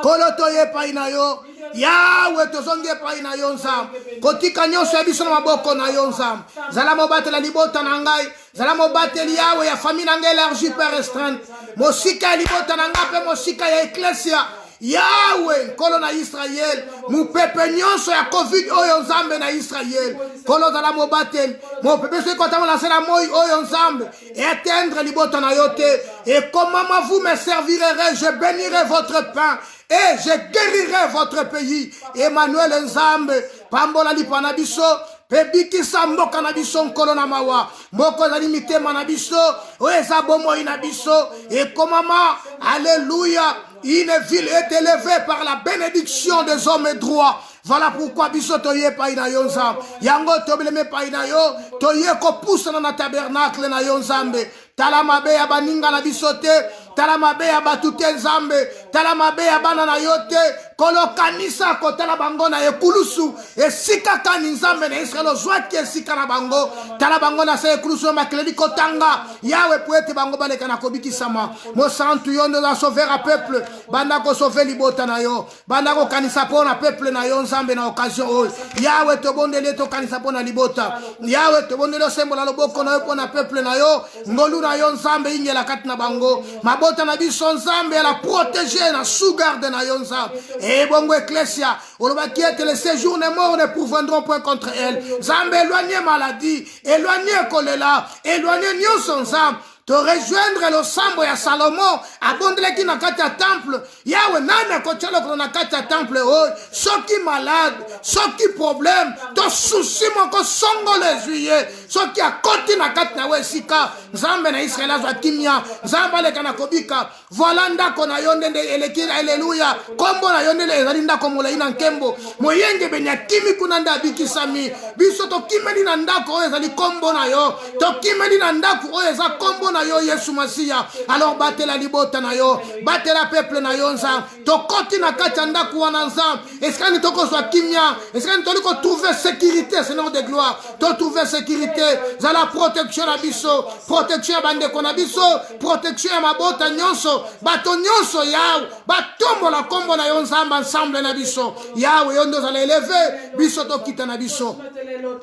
kolo toye epai na yo yawe tozongi epai na yo nzambe kotika nyonso ya biso na maboko na yo nzambe zala mobatela libota na ngai zala mobateli yawe ya famille na ngai élargie per restreinte mosika ya libota na ngai mpe mosika ya eklesia yawe nkolo na Israel mupepe nyonso ya covid oyo nzambe na Israel kolo zala mobateli mopepe soki kotambola se na moi oyo nzambe éteindre libota na yo te et comment vous me servirez je bénirai votre pain et je guérirai votre pays Emmanuel nzambe pambola lipa na biso pebikisa mboka na biso nkolo na mawa moko ezali mitema na biso oyo eza bomoi na biso ekomama alléluia. Une ville est élevée par la bénédiction des hommes et droits. Voilà pourquoi biso toye pa ina yo nzambe yango tobeleme pa ina yo toye ko pousse na tabernacle na yo nzambe tala mabe ya baninga na biso te tala mabe ya batute nzambe tala mabe ya bana na yo te kolokanisa kotala bango na ekulusu esika kani nzambe na Israel ozwaki esika na bango tala bango na se ekulusu makeleli kotanga yawe po ete bango baleka na kobikisama mosantu yo nde na sauver a peuple banda ko sauver libota na yo banda ko kanisa po na peuple na yo nzambe na occasion oyo yawe tobondele tokanisa po na libota yawe tobondele osembola loboko na yo po na peuple na yo ngolu na yo nzambe ingela kati na bango mabota na biso nzambe la protéger na sous-garde na yo nzambe et bongo ecclesia olobaki ete les séjours ne morts ne pourvoindront point contre elle nzambe éloigner maladie éloigner kolela éloigner nyonso nzambe to rejoindre le sambo ya Salomo abondeleki na kati ya temple yawe nana kotiala na kati ya temple oyo soki malade soki problème to souci moko songo les juillet soki akoti na kati na esika nzambe na Israel azwa kimia nzambe aleka na kobika voilà ndako na yo ndende eleki alleluya kombo na yo ndele ezali ndako molai na nkembo moyenge benya kimi kuna nda bikisami biso tokimeli na ndako oyo ezali kombo na yo tokimeli na ndako oyo eza kombo na yo Yesu Masiya alors batela libota na yo batela peuple na yo nzambe tokoti na kati ya ndako wana nzambe eskani tokozwa kimia eskani toliko trouver sécurité Seigneur de gloire to trouver sécurité za la protection na biso protection ya bandeko na biso protection ya mabota nyonso bato nyonso yawe batombola kombo na yo nzambe ensemble na biso yawe yo ndo zala eleve biso tokita na biso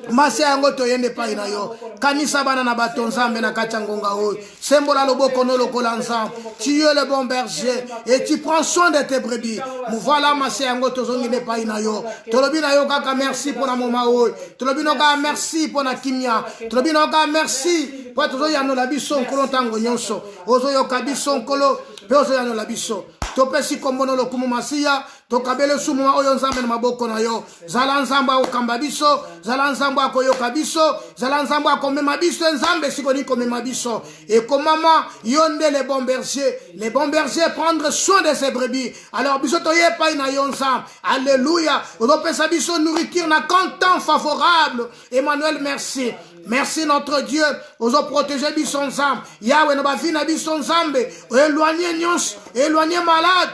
masi yango toyende pai na yo kanisa bana na bato nzambe na kati ya ngonga oyo sembola loboko no lokola nzambe tu es le bon berger et tu prends soin de tes brebis voilà masi yango tozongi ne pai na yo tolobi na yo kaka merci pour na moma oyo tolobi no kaka merci pour na kimia tolobi no kaka merci po tozoyanola biso nkolo ntango nyonso ozoyoka biso nkolo mpe ozoyanola biso topesi kombono lokumu masiya tokabele sumu oyo nzambe na maboko na yo zala nzambe akokamba biso zala nzambe akoyoka biso zala nzambe akomema biso nzambe sikoni komema biso ekomama yo nde les bons bergers prendre soin de ses brebis alors biso toye pai na yo nzambe alléluia ozopesa biso nourriture na temps favorable Emmanuel merci merci notre Dieu ozo protéger biso nzambe yawe na bavi na biso nzambe éloigner nyonso éloigner malade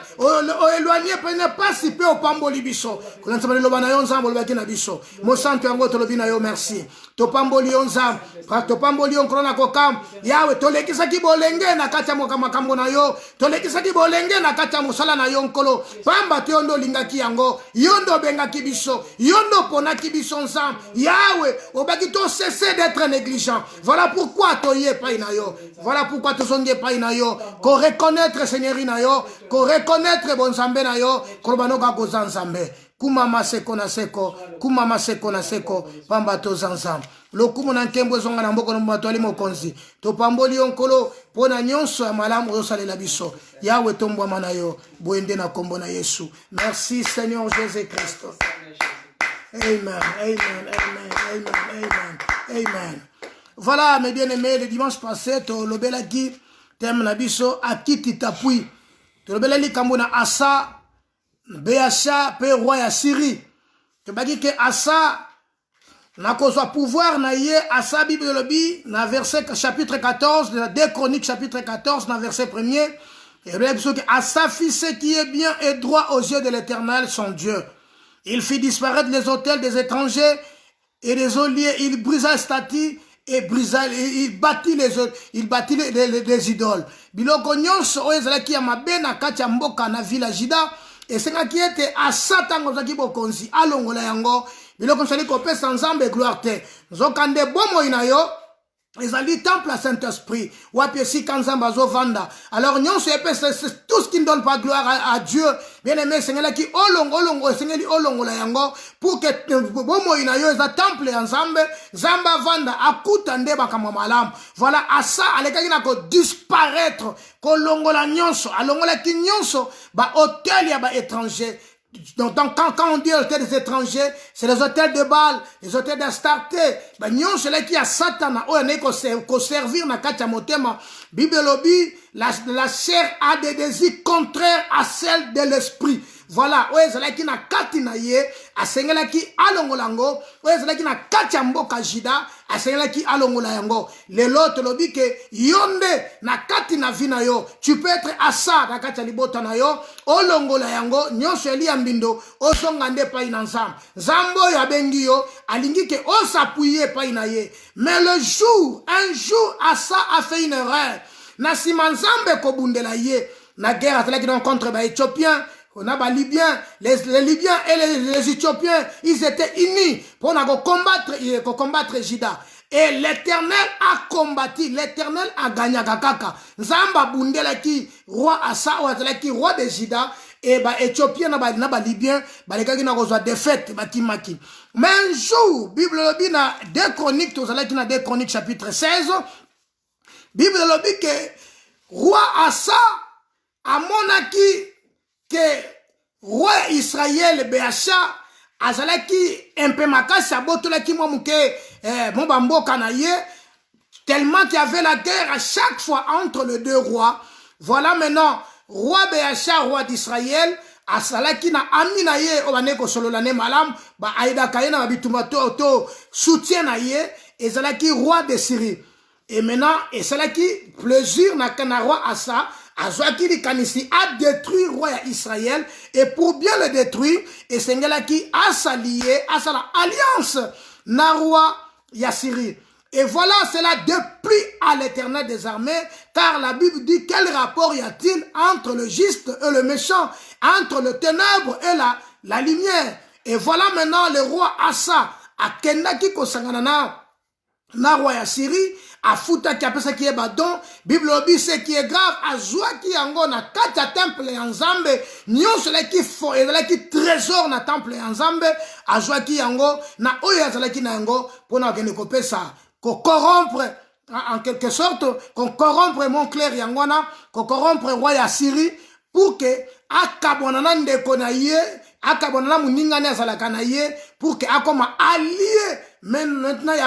éloigner pe ne pas si peu opamboli biso kuna nzambe loba na yo nzambe lobaki na biso mosantu yango tolobi na yo merci topamboli yo nzambe topamboli yo nkrona kokam yawe tolekisaki bolenge na kati ya makambo na yo tolekisaki bolenge na kati ya mosala na yo nkolo pamba te yo ndo olingaki yango yo ndo obengaki biso yo ndo oponaki biso nzambe yawe obaki tosese d'être négligent voilà pourquoi toye pai na yo voilà pourquoi tozongi pai na yo ko reconnaître seigneurie na yo ko reconnaître bon nzambe na yo koloba noka koza nzambe kumama seko na seko, kumama seko na seko, pamba to zanzam. Lokumu na nkembo zonga na mboko na mbatwali mokonzi. To pamboli onkolo, pona nyonso ya malamu osale la biso. Yawe tombwa manayo, boende na kombo na Yesu. Merci Seigneur Jésus-Christ. Amen, amen, amen, amen, amen, amen. Voilà, mes bien-aimés, le dimanche passé, to lobela ki, thème na biso, akiti tapui. To lobela li kambona Asa, Béacha, pe roi ya Syrie. To bagi ke Asa, na kozwa pouvoir na ye, Asa Bible lobi, na verset chapitre 14, de la 2 Chroniques chapitre 14, na verset 1er, et le biso ke Asa fit ce qui est bien et droit aux yeux de l'Éternel, son Dieu. Il fit disparaître les autels des étrangers et les oliers, il brisa les statues et il bâtit les idoles. Biloko nyonso oyo ezalaki ya mabe na kati ya mboka na villa Juda esengaki ete Asa tango azalaki bokonzi alongola yango biloko nsali kopesa Nzambe gloire te. Nzokande bomoi na yo ezali temple à Saint-Esprit wapi esika Nzambe azovanda. Alors nyonso epesa tout ce qui ne donne pas gloire à Dieu bien aimé sengelaki olongo esengeli olongola yango pour que bomoi na yo eza temple ya Nzambe Nzambe avanda akuta nde bakamwa malamu. Voilà Asa alekaki na ko disparaître kolongola nyonso alongolaki nyonso ba hôtel ya ba étranger. Donc quand on dit hôtel des étrangers, c'est les hôtels de Baal, les hôtels d'Astarté. Ben nyon cela qui a Satan o ne ko servir na kati ya motema. Bible lobi la chair a des désirs contraires à celle de l'esprit. Voilà, oye zala ki na kati na ye, asengela ki alongolango, oye zala ki na kati ya mboka Juda, asengela ki alongola yango. Lelo te lobi ke yonde na kati na vina yo, tu peux être Asa na kati ya libota na yo, olongola yango, nyonso eli ya mbindo, osongande pa ina Nzambe. Nzambo ya bengi yo, alingi ke osapouye pa ina ye. Mais un jour, Asa a fait une erreur. Na sima Nzambe kobundela ye, na guerre atalaki donc contre ba Éthiopiens, on a les Libyens, les Libyens et les Éthiopiens, ils étaient unis pour combattre Juda. Et l'Éternel a combattu, l'Éternel a gagné kakaka. Nzamba bundela ki roi Asa ou qui roi de Juda et ba Éthiopien na ba Libyen, ba les gars qui na kozwa défaite ba kimaki. Mais un jour, Bible lobi na 2 Chroniques, to zala ki na 2 Chroniques chapitre 16, Bible lobi que roi Asa a monaki que roi Israël Béacha azalaki un peu makasi abotolaki mwa muke mon bamboka na ye tellement qu'il y avait la guerre à chaque fois entre les deux rois. Voilà maintenant roi Béacha roi d'Israël asalaki na ami na ye obane ko solo la ne malam ba aida kayena ba bitumba to soutien na ye ezalaki roi de Syrie. Et maintenant ezalaki plaisir na kana roi Asa Azwaki li kanisi a détruit roi Israël et pour bien le détruire et sengela ki a s'allié à sa alliance na roi ya Syrie. Et voilà, cela déplut à l'Éternel des armées, car la Bible dit quel rapport y a-t-il entre le juste et le méchant, entre le ténèbre et la lumière. Et voilà maintenant le roi Asa a kendaki kosangana na roi ya Syrie afuta ki apesa ki ebadon Bible obi ce qui est grave azwa ki yango na kati ya temple ya Nzambe nyonso leki fo ezalaki trésor na temple ya Nzambe azwa ki yango na oyo azalaki na yango pona kende kopesa ko corrompre en quelque sorte qu'on corrompre mon clerc yangwana qu'on corrompre roi ya Syrie pour que akabonana ndeko na ye akabonana muningani azalaka na ye pour que akoma allié maintenant il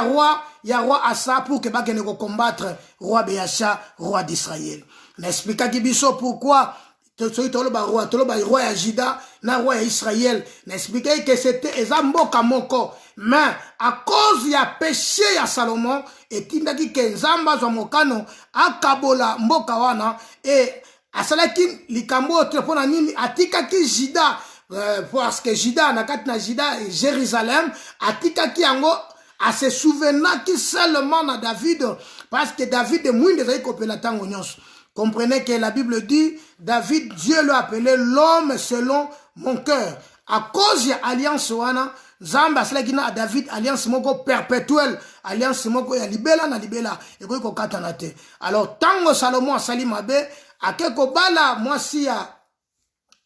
y a roi Asa pour que bakene ko combattre roi Béacha roi d'Israël. N'explique ki biso pourquoi roi ya Juda na roi ya Israël. N'explique que c'était ezamboka moko mais à cause ya péché ya Salomon et tindaki ke nzamba zwa mokano akabola mboka wana et asalaki likambo telefona nini atikaki Juda parce que Juda na kati na Juda et Jérusalem atikaki yango à se souvenir qui seulement na David parce que David est moins des kopela tango nyonso. Comprenez que la Bible dit David Dieu l'a appelé l'homme selon mon cœur. À cause de l'alliance wana Zamba selekina a David alliance moko perpétuelle alliance moko ya libela na libela et ko katana te. Alors tango Salomon asali mabe akeko bala mwasi ya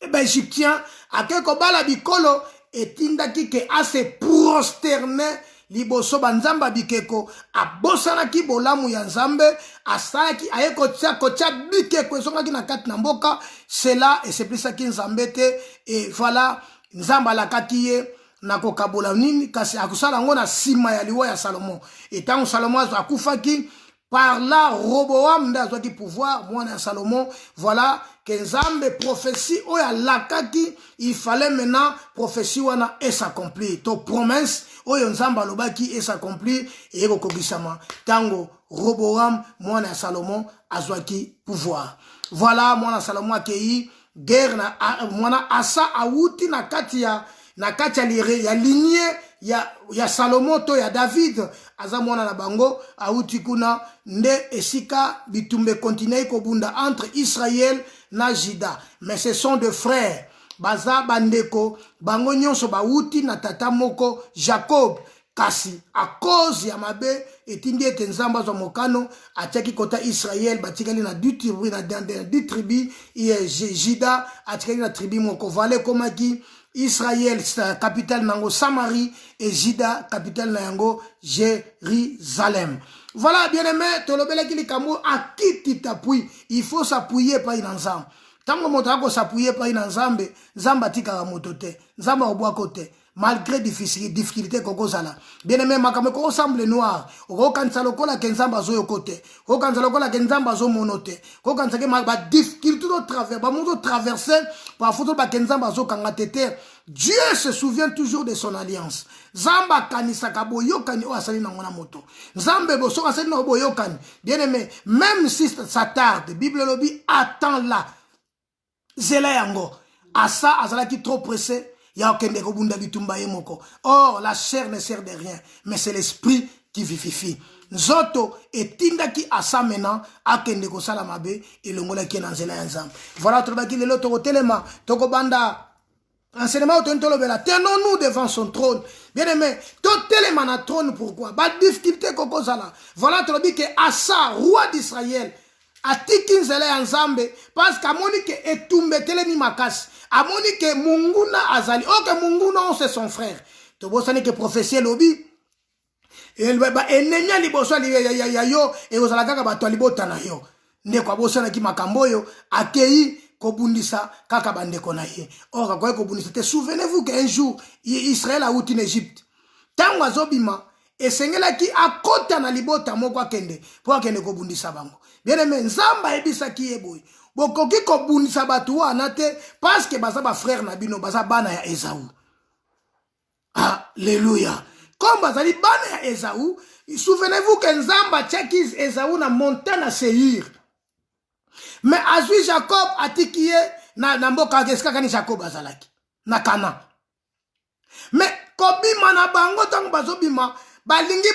égyptien akeko bala bikolo etindaki ke ase prosterner liboso banzamba bikeko abosanaki bolamu ya nzambe asalaki aye kotia bikeko ezongaki na kati na mboka cela eseplisaki nzambe te et voilà nzambe alakaki ye na kokabola nini kasi akusala yango na nsima ya liwa ya Salomo etango Salomo akufaki par là Roboam nde azwaki pouvoir mwana ya Salomo voilà que nzambe prophétie oya lakaki il fallait maintenant prophétie wana s'accomplir to promesse oyo nzambe alobaki s'accomplir et kokokisama tango Roboam mwana ya Salomo azwaki pouvoir voilà mwana Salomo akei guerre na mwana Asa awuti na kati ya lignée ya Salomo to ya David aza mwana na bango awuti kuna nde esika bitumbe continue kobunda entre Israël na Juda mais ce sont des frères baza bandeko bango nyonso bawuti na tata moko Jacob kasi à cause ya mabe etindi ete nzambe azwa mokano atiaki kota Israël batikali na 2 tribus na 2 tribus Juda atikali na tribu moko vale komaki Israël capitale nango Samarie et Juda capitale nango Jérusalem. Voilà bien aimé tolobela ki likambo akiti tapui il faut s'appuyer pa inanzam. Tango moto ako s'appuyer pa inanzambe nzamba tika moto te nzamba obwa kote malgré difficulté kokozala bien aimé makambo ko semble noir ko kanisa lokola ke nzamba zo yokote ko kanisa lokola ke nzamba zo monote ko kanisa ke ba difficulté de travers ba moto traverser parfois ba ke nzamba zo kanga tete Dieu se souvient toujours de son alliance Zamba kanisa kaboyokani o asali na ngona moto Nzambe boso asali na boyokani bien aimé même si ça tarde Bible lobi attends là zela yango asa azala ki trop pressé ya okende kobunda bitumba ye moko. Or la chair ne sert de rien mais c'est l'esprit qui vivifie. Nzoto etinda ki asa mena akende ko sala mabe elongola ki na nzela ya nzambe. Voilà tobaki lelo toko telema toko banda enseignement autontolobela tenons-nous devant son trône. Bien aimé, to telema na trône pourquoi? Ba difficulté koko sala. Voilà tobaki ke Asa roi d'Israël atiki nzela ya nzambe parce qu'amoni ke etumbe telemi makasi. Amoni ke munguna azali. Ok munguna on c'est son frère. To bosani ke prophétie lobi. Enenya liboso ya yo e ozala kaka bato libota na yo. Nde kwa bosana ki makambo yo akei kobundisa kaka bandeko na ye. Or kwa kobundisa te souvenez-vous qu'un jour Israël a outi en Égypte. Tango azobima esengela ki akota na libota moko akende po akende kobundisa bango. Bien aimé nzamba ebisa ki eboy. Bokoki kobundisa batu wana te parce que baza ba frère na bino baza bana ya Esaü. Alléluia. Comme bazali bana ya Esaü, souvenez-vous que nzamba tchaki Esaü na montagne Seir. Mais azui Jacob atikiye na mboka keska kani Jacob azalaki na Kana. Mais kobima na bango tango bazobima balingi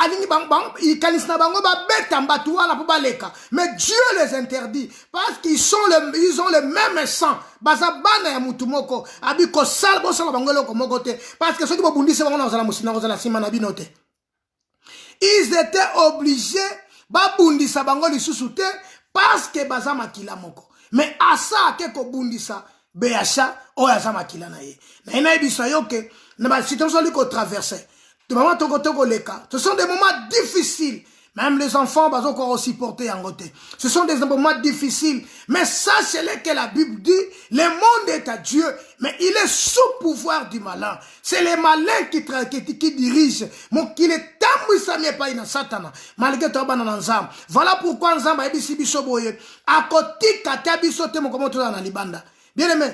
alingi bang ikanisna bango ba beta mbatu wala po baleka. Mais Dieu les interdit parce qu'ils ont le même sang. Baza bana ya mutu moko abiko salbo sala bango loko moko te parce que ceux qui bobundise bango na zala musina zala sima na binote. Ils étaient obligés babundisa bango lisusu te parce que baza makila moko. Mais asa ke ko bundisa beasha o yaza makila na ye. Na ina ebisa yoke na ba situation liko traverser. Ce sont des moments difficiles. Même les enfants bazo encore supporter en côté. Ce sont des moments difficiles. Mais sachez-le que la Bible dit, le monde est à Dieu, mais il est sous pouvoir du malin. C'est les malins qui dirigent. Mon qu'il est tamouissamier pas ina satana. Malgré toi banana nzam. Voilà pourquoi nzam ebisi biso boye. Akoti kata biso te mo komoto na libanda. Bien aimé,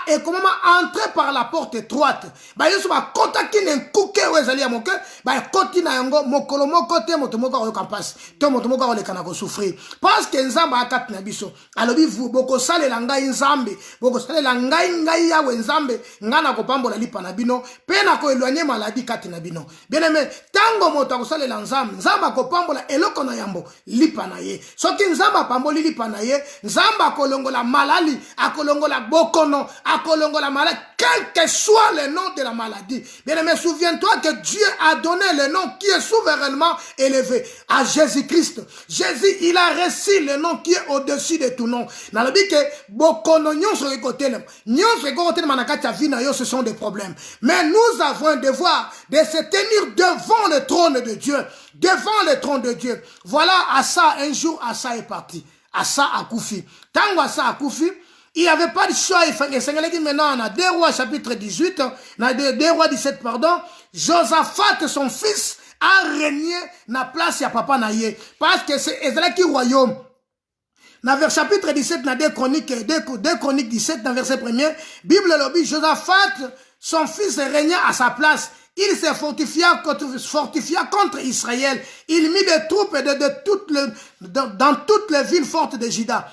et comment entrer par la porte étroite? Bah, yo ba kota ki ne kuke wezali ya moke, bah koti na yango mokolo moko te moto moko ko campus. To moto moko ko lekana ko souffrir. Parce que nzamba akati na biso. Alobi vous boko sale la ngai nzambe, boko sale la ngai ya we nzambe, ngana ko pambola lipa na bino, pe na ko éloigner maladie kati na bino. Bien aimé, tango moto ko sale la nzambe, nzamba ko pambola eloko na yambo lipa na ye. Soki nzamba pamboli lipa na ye, nzamba ko longola malali, akolongola bokono, akolongola malade, quel que soit le nom de la maladie. Bien-aimé, souviens-toi que Dieu a donné le nom qui est souverainement élevé à Jésus-Christ. Jésus, il a reçu le nom qui est au-dessus de tout nom. Dans le but que bokono nyonso côté manakata vina yo, ce sont des problèmes. Mais nous avons un devoir de se tenir devant le trône de Dieu. Devant le trône de Dieu. Voilà, Asa, un jour, Asa est parti. Asa a Koufi. Tango Asa a Koufi, il n'y avait pas de choix. Maintenant, on a 2 Rois chapitre 18, on a 2 Rois 17, pardon. Josaphat, son fils, a régné na place ya papa naye. Parce que c'est Ezra-ki royaume. Dans le chapitre 17, dans 2 Chroniques 17, dans verset 1er, Bible lobby, Josaphat, son fils régna à sa place. Il s'est fortifia contre Israël. Il mit des troupes dans toutes les villes fortes de Juda.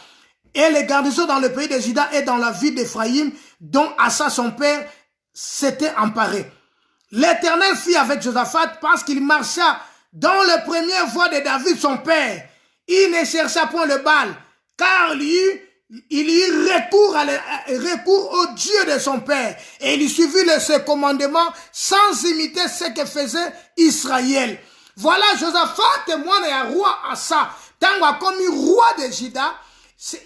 Et les garnisons dans le pays de Juda et dans la ville d'Éphraïm, dont Asa son père s'était emparé. L'Éternel fit avec Josaphat parce qu'il marcha dans les premières voies de David son père. Il ne chercha point le Baal, car il y recours au Dieu de son père. Et il suivit ses commandements sans imiter ce que faisait Israël. Voilà, Josaphat, moi, et roi Asa, tant a commis roi de Juda,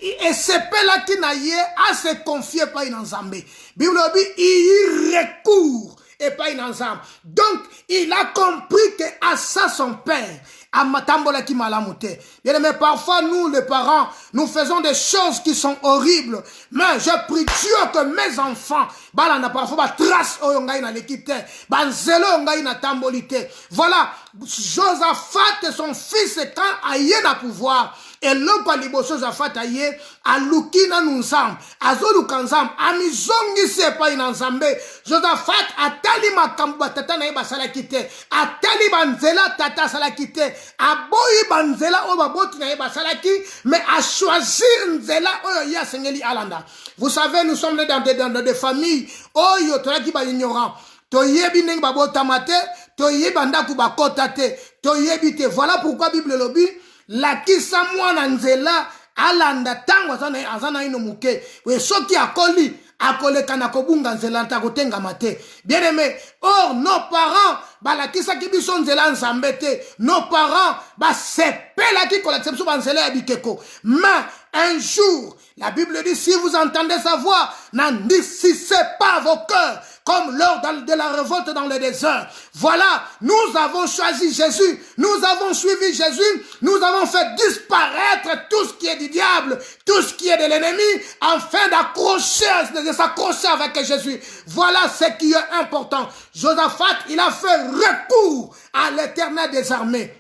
et c'est là qui n'a à se confier pas une ensemble. Bible dit, il y recourt et pas une ensemble. Donc, il a compris que Asa, son père, bien aimé, parfois nous les parents nous faisons des choses qui sont horribles, mais je prie Dieu que mes enfants balana parfois trace oyongai na l'équité banzelo ongai na tambolité. Voilà, Josaphat son fils quand aye na pouvoir et l'homme par liboso Josaphat aye alukina nunzam azolukanzam amizongi se pa inanzambe. Josaphat atali makambo tata na yeba salakite atali banzela tata salakite aboyi banzela o baboti na yeba salaki, mais a choisir nzela oyo ya sengeli alanda. Vous savez, nous sommes dans des familles oyo tolaki ba ignorant toyebi ndenge babota mate toyebi ndaku bakota te toyebi te. Voilà pourquoi Bible lobi lakisa mwana nzela alanda tango azana ino muke we soki akoli akolekana kobunga nzela ntakotenga mate. Bien aimé, or nos parents balakisa kibiso nzela nzambe te, nos parents basepela ki kolakisa biso banzela ya bikeko. Mais un jour, la Bible dit, si vous entendez sa voix, n'endurcissez pas vos cœurs, comme lors de la révolte dans le désert. Voilà, nous avons choisi Jésus, nous avons suivi Jésus, nous avons fait disparaître tout ce qui est du diable, tout ce qui est de l'ennemi, afin de s'accrocher avec Jésus. Voilà ce qui est important. Josaphat, il a fait recours à l'Éternel des armées.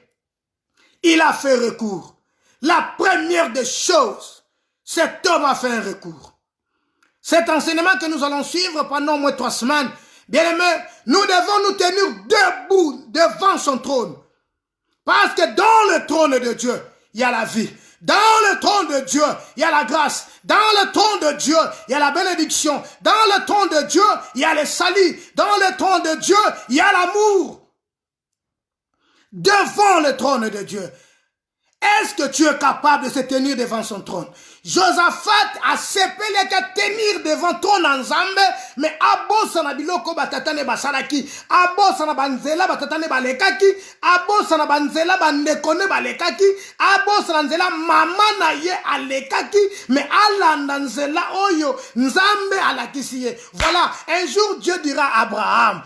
Il a fait recours. La première des choses, cet homme a fait un recours. Cet enseignement que nous allons suivre pendant au moins 3 semaines, bien aimés, nous devons nous tenir debout devant son trône. Parce que dans le trône de Dieu, il y a la vie. Dans le trône de Dieu, il y a la grâce. Dans le trône de Dieu, il y a la bénédiction. Dans le trône de Dieu, il y a le salut. Dans le trône de Dieu, il y a l'amour. Devant le trône de Dieu. Est-ce que tu es capable de se tenir devant son trône? Josaphat a sepelé qu'à tenir devant ton ensemble, mais abosana biloko batatane basalaki, abosana banzela batatane balekaki, abosana banzela bandekone balekaki, abosana nzela mama na ye alekaki, mais alanda nzela oyo nzambe alakisiye. Voilà, un jour Dieu dira à Abraham,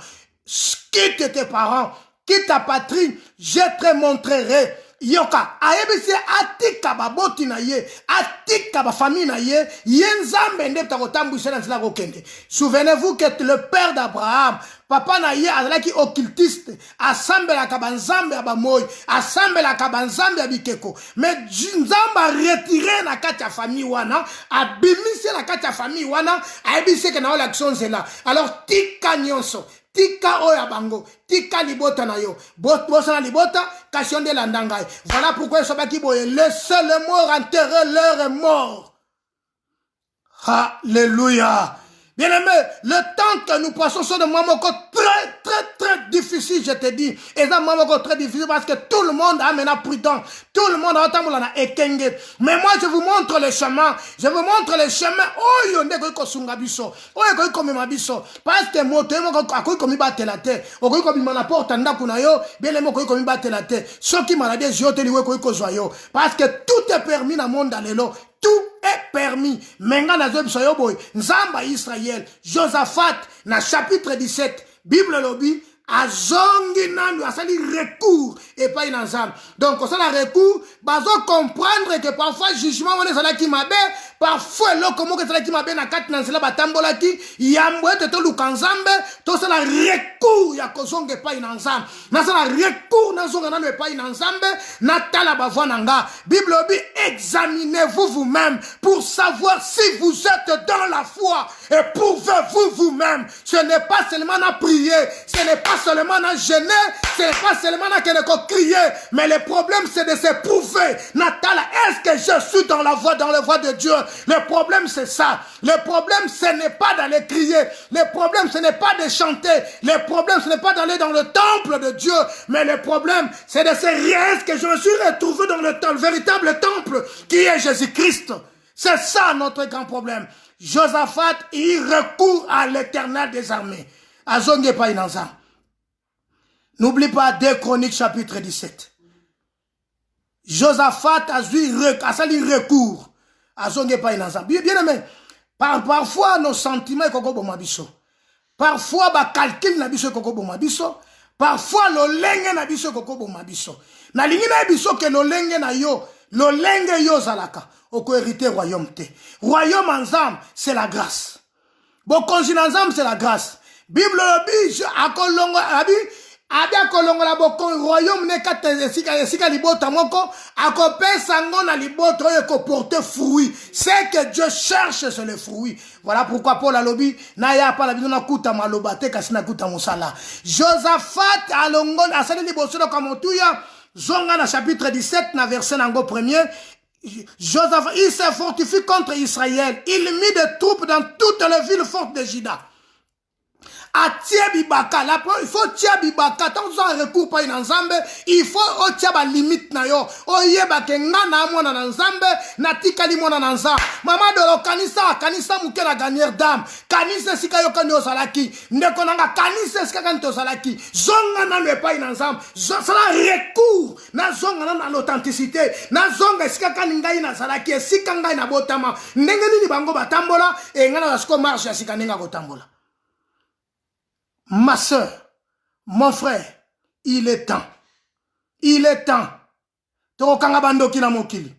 quitte tes parents, quitte ta patrie, je te montrerai. Yoka, aebisi atika baboti na ye, atika ba famille na ye, yenzambe nde takotambu sena nzela kokende. Souvenez-vous que le père d'Abraham, papa na ye azalaki occultiste, asambela kabanzambe abamoy, asambela kabanzambe abikeko. Mais nzamba retiré na kati ya famille wana, abimise na kati ya famille wana, aebisi ke na ola action. Alors tika nyonso. Tika oya bango, tika libota na yo, bosana libota, kashonde landangai. Voilà pourquoi Sobaki boye, laissez le mort enterrer leur mort. Alléluia. Bien aimé, le temps que nous passons sur le moment très difficile, je te dis. Et ça, moment très difficile parce que tout le monde a maintenant prudent. Tout le monde a entendu la ekenge. Mais moi, je vous montre le chemin. Je vous montre le chemin. Oh, yonde ko kosunga biso. Oh, ko komema biso. Parce que moto ko komi batela te. O ko komi na porte ndako na yo, bien aimé ko komi batela te. Ce qui maladie jote liwe ko joyo. Parce que tout est permis dans le monde alelo. Tout est permis. Menga na zob soyo boy. Nzamba Israël. Josaphat na chapitre 17. Bible lobby. Azongi nanu asali recours et pas une ensemble. Donc on a recours, bazo comprendre que parfois jugement on est là qui m'a parfois là comment que ça qui m'a na kat na cela batambola ki yambwe te to lukanzambe to ça la recours ya kozonge pas une ensemble. Na ça la recours na zonga nanu pas une ensemble na tala bavonanga. Bible dit examinez-vous vous-même pour savoir si vous êtes dans la foi et prouvez-vous vous-même. Ce n'est pas seulement à prier, ce n'est pas seulement à gêner, ce n'est pas seulement à crier, mais le problème c'est de se prouver. Natala, est-ce que je suis dans la voie de Dieu? Le problème c'est ça. Le problème ce n'est pas d'aller crier. Le problème ce n'est pas de chanter. Le problème ce n'est pas d'aller dans le temple de Dieu. Mais le problème c'est de se réaliser que je me suis retrouvé dans le véritable temple qui est Jésus-Christ. C'est ça notre grand problème. Josaphat, il recourt à l'Éternel des armées. Azonge pa inanza. N'oublie pas 2 Chroniques chapitre 17. Josaphat a sali recours. Azonge pa inanza. Bien aimé. Parfois nos sentiments koko bomabiso. Parfois ba calcul na biso koko bomabiso. Parfois lo lenge na biso koko bomabiso. Na lingi na biso ke lo lenge na yo. Lo lenge yo zalaka. Oko hériter royaume te. Royaume ensemble, c'est la grâce. Bokonzi ensemble, c'est la grâce. Bible oblige à kolongo abia kolongo la bokon royaume ne kate esika libota moko akopesa ngo na libota oyo ko porter fruit. C'est que Dieu cherche sur les fruits. Voilà pourquoi Paul a lobby na ya pa la bino na kuta maloba te kasi na kuta musala. Josaphat alongo asali liboso na kamotuya zonga na chapitre 17 na verset nango premier. Josaphat il s'est fortifié contre Israël. Il mit des troupes dans toutes les villes fortes de Juda. Atie bibaka, il faut tia bibaka, tant que ça recours pas une ensemble, il faut tia ba limite na yo, oyeba ke ngana mona na nzambe, na tikali mona na nza. Mama de lo kanisa muke la gagnère d'âme, kanisa sika yo kanyo salaki, ndeko nanga kanisa sika kanto salaki, zonga na le pas une ensemble, ça la recours, na zonga na l'authenticité, na zonga sika kaninga ina salaki, sika ngai na botama, ndenge nini bango batambola, e ngana la sko marche sika ninga botambola. Ma soeur, mon frère, il est temps. Il est temps. Tokanga bandoki na mokili.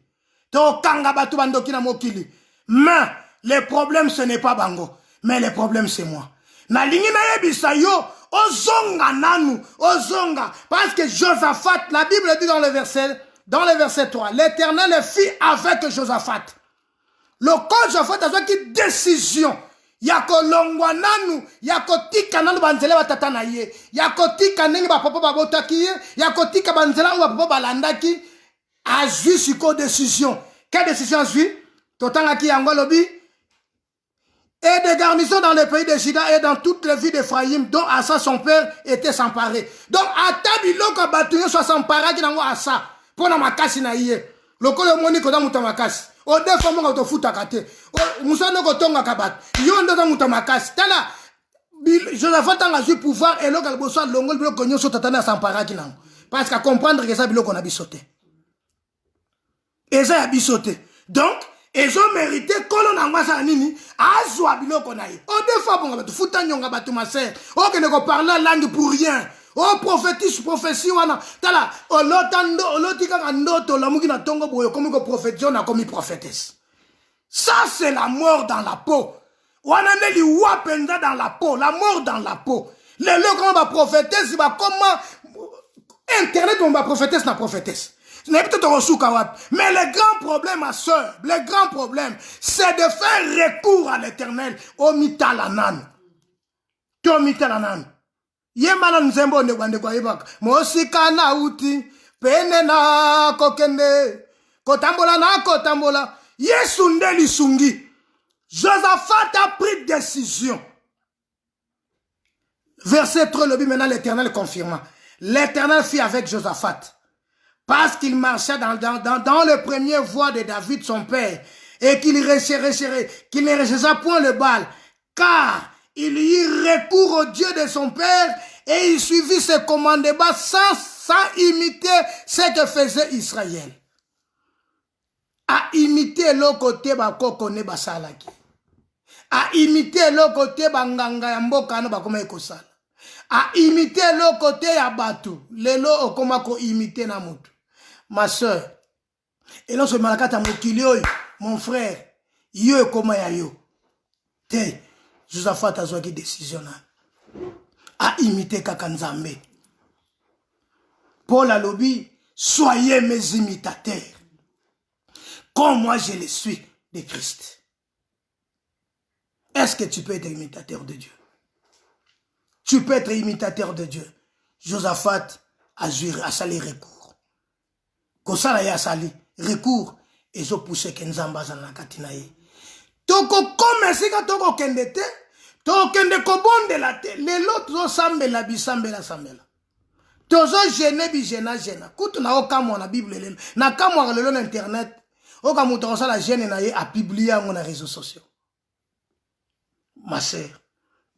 Tokanga batu bandoki na mokili. Mais le problème ce n'est pas bango, mais le problème c'est moi. Na lingi na yebisa yo ozonga nanu, ozonga parce que Josaphat, la Bible dit dans le verset 3, l'Éternel fit avec Josaphat. Le code Josaphat a une décision. Yako longwa nanu, yako tika nanu banzele batata na ye, yako tika nengi ba papa babotaki ye, yako tika banzela ou ba papa balandaki, a ju siko décision. Quelle décision suit? Totanga ki yango lobi, et des garnisons dans le pays de Juda et dans toutes les villes d'Ephraïm, dont Asa son père était s'emparé. Donc, atabilo ka batuyo soit s'emparé ki nango Asa, pour na makasi na ye. Loko le moni koda muta makasi. O defo monga to futa kate. O musano ko tonga kabat. Yo ndo da muta makasi. Tala Josaphat a eu pouvoir et local bosso longol bilo konyo so tatana s'empara ki nango. Parce qu'à comprendre que ça bilo qu'on a bisoté. Et ça a bisoté. Donc, ils ont mérité kolon angwasa nini azwa bilo qu'on a eu. O defo monga to futa nyonga batu maser. O que ne ko parler langue pour rien. Oh prophétie wana tala olotika kandoto la muki na tongo boyo comme ko prophétie na comme prophétesse. Ça c'est la mort dans la peau. Wana neli wapenda dans la peau, la mort dans la peau. Les comment va prophétesse va comment internet on va prophétesse na prophétesse. Mais peut-être mais le grand problème ma soeur, le grand problème c'est de faire recours à l'Éternel au mitalanan. To mitalanan. Yemana nzembo ne bande kwa ibaka mosika na uti pene na kokende kotambola na kotambola Yesu ndeli sungi. Josaphat a pris des décision. Verset 3, le but maintenant, l'Éternel confirma. L'Éternel fit avec Josaphat, parce qu'il marchait dans le premier voie de David, son père, et qu'il ne rechercha point le Baal, car il y eut recours au Dieu de son père, et il suivit ses commandements sans imiter ce que faisait Israël. À imiter le côté bakokone basalaki. À imiter le côté banganga ya mboka no bakoma ekosala. À imiter le côté ya batu. Lelo okoma ko imiter na mutu. Ma soeur, et non seulement la kata mokili oyo, mon frère, yo ekoma ya yo. Te, Josaphat azwaki décision na. À imiter kaka Nzambe. Paul alobi, soyez mes imitateurs. Comme moi je le suis de Christ. Est-ce que tu peux être imitateur de Dieu? Tu peux être imitateur de Dieu. Josaphat a sali recours. Kosala ya sali recours. Et je pousse que Nzamba zana katina ye. Toko comme sika toko kende te. Toko kende kobonde la te. Les autres zo sambela bisambela sambela. Tozo gêné bi gêna gêna. Kutu na okamwa na Bible lelo. Na kamwa lelo na internet. Oka muto la gêne na ye a publié sur les réseaux sociaux. Ma sœur,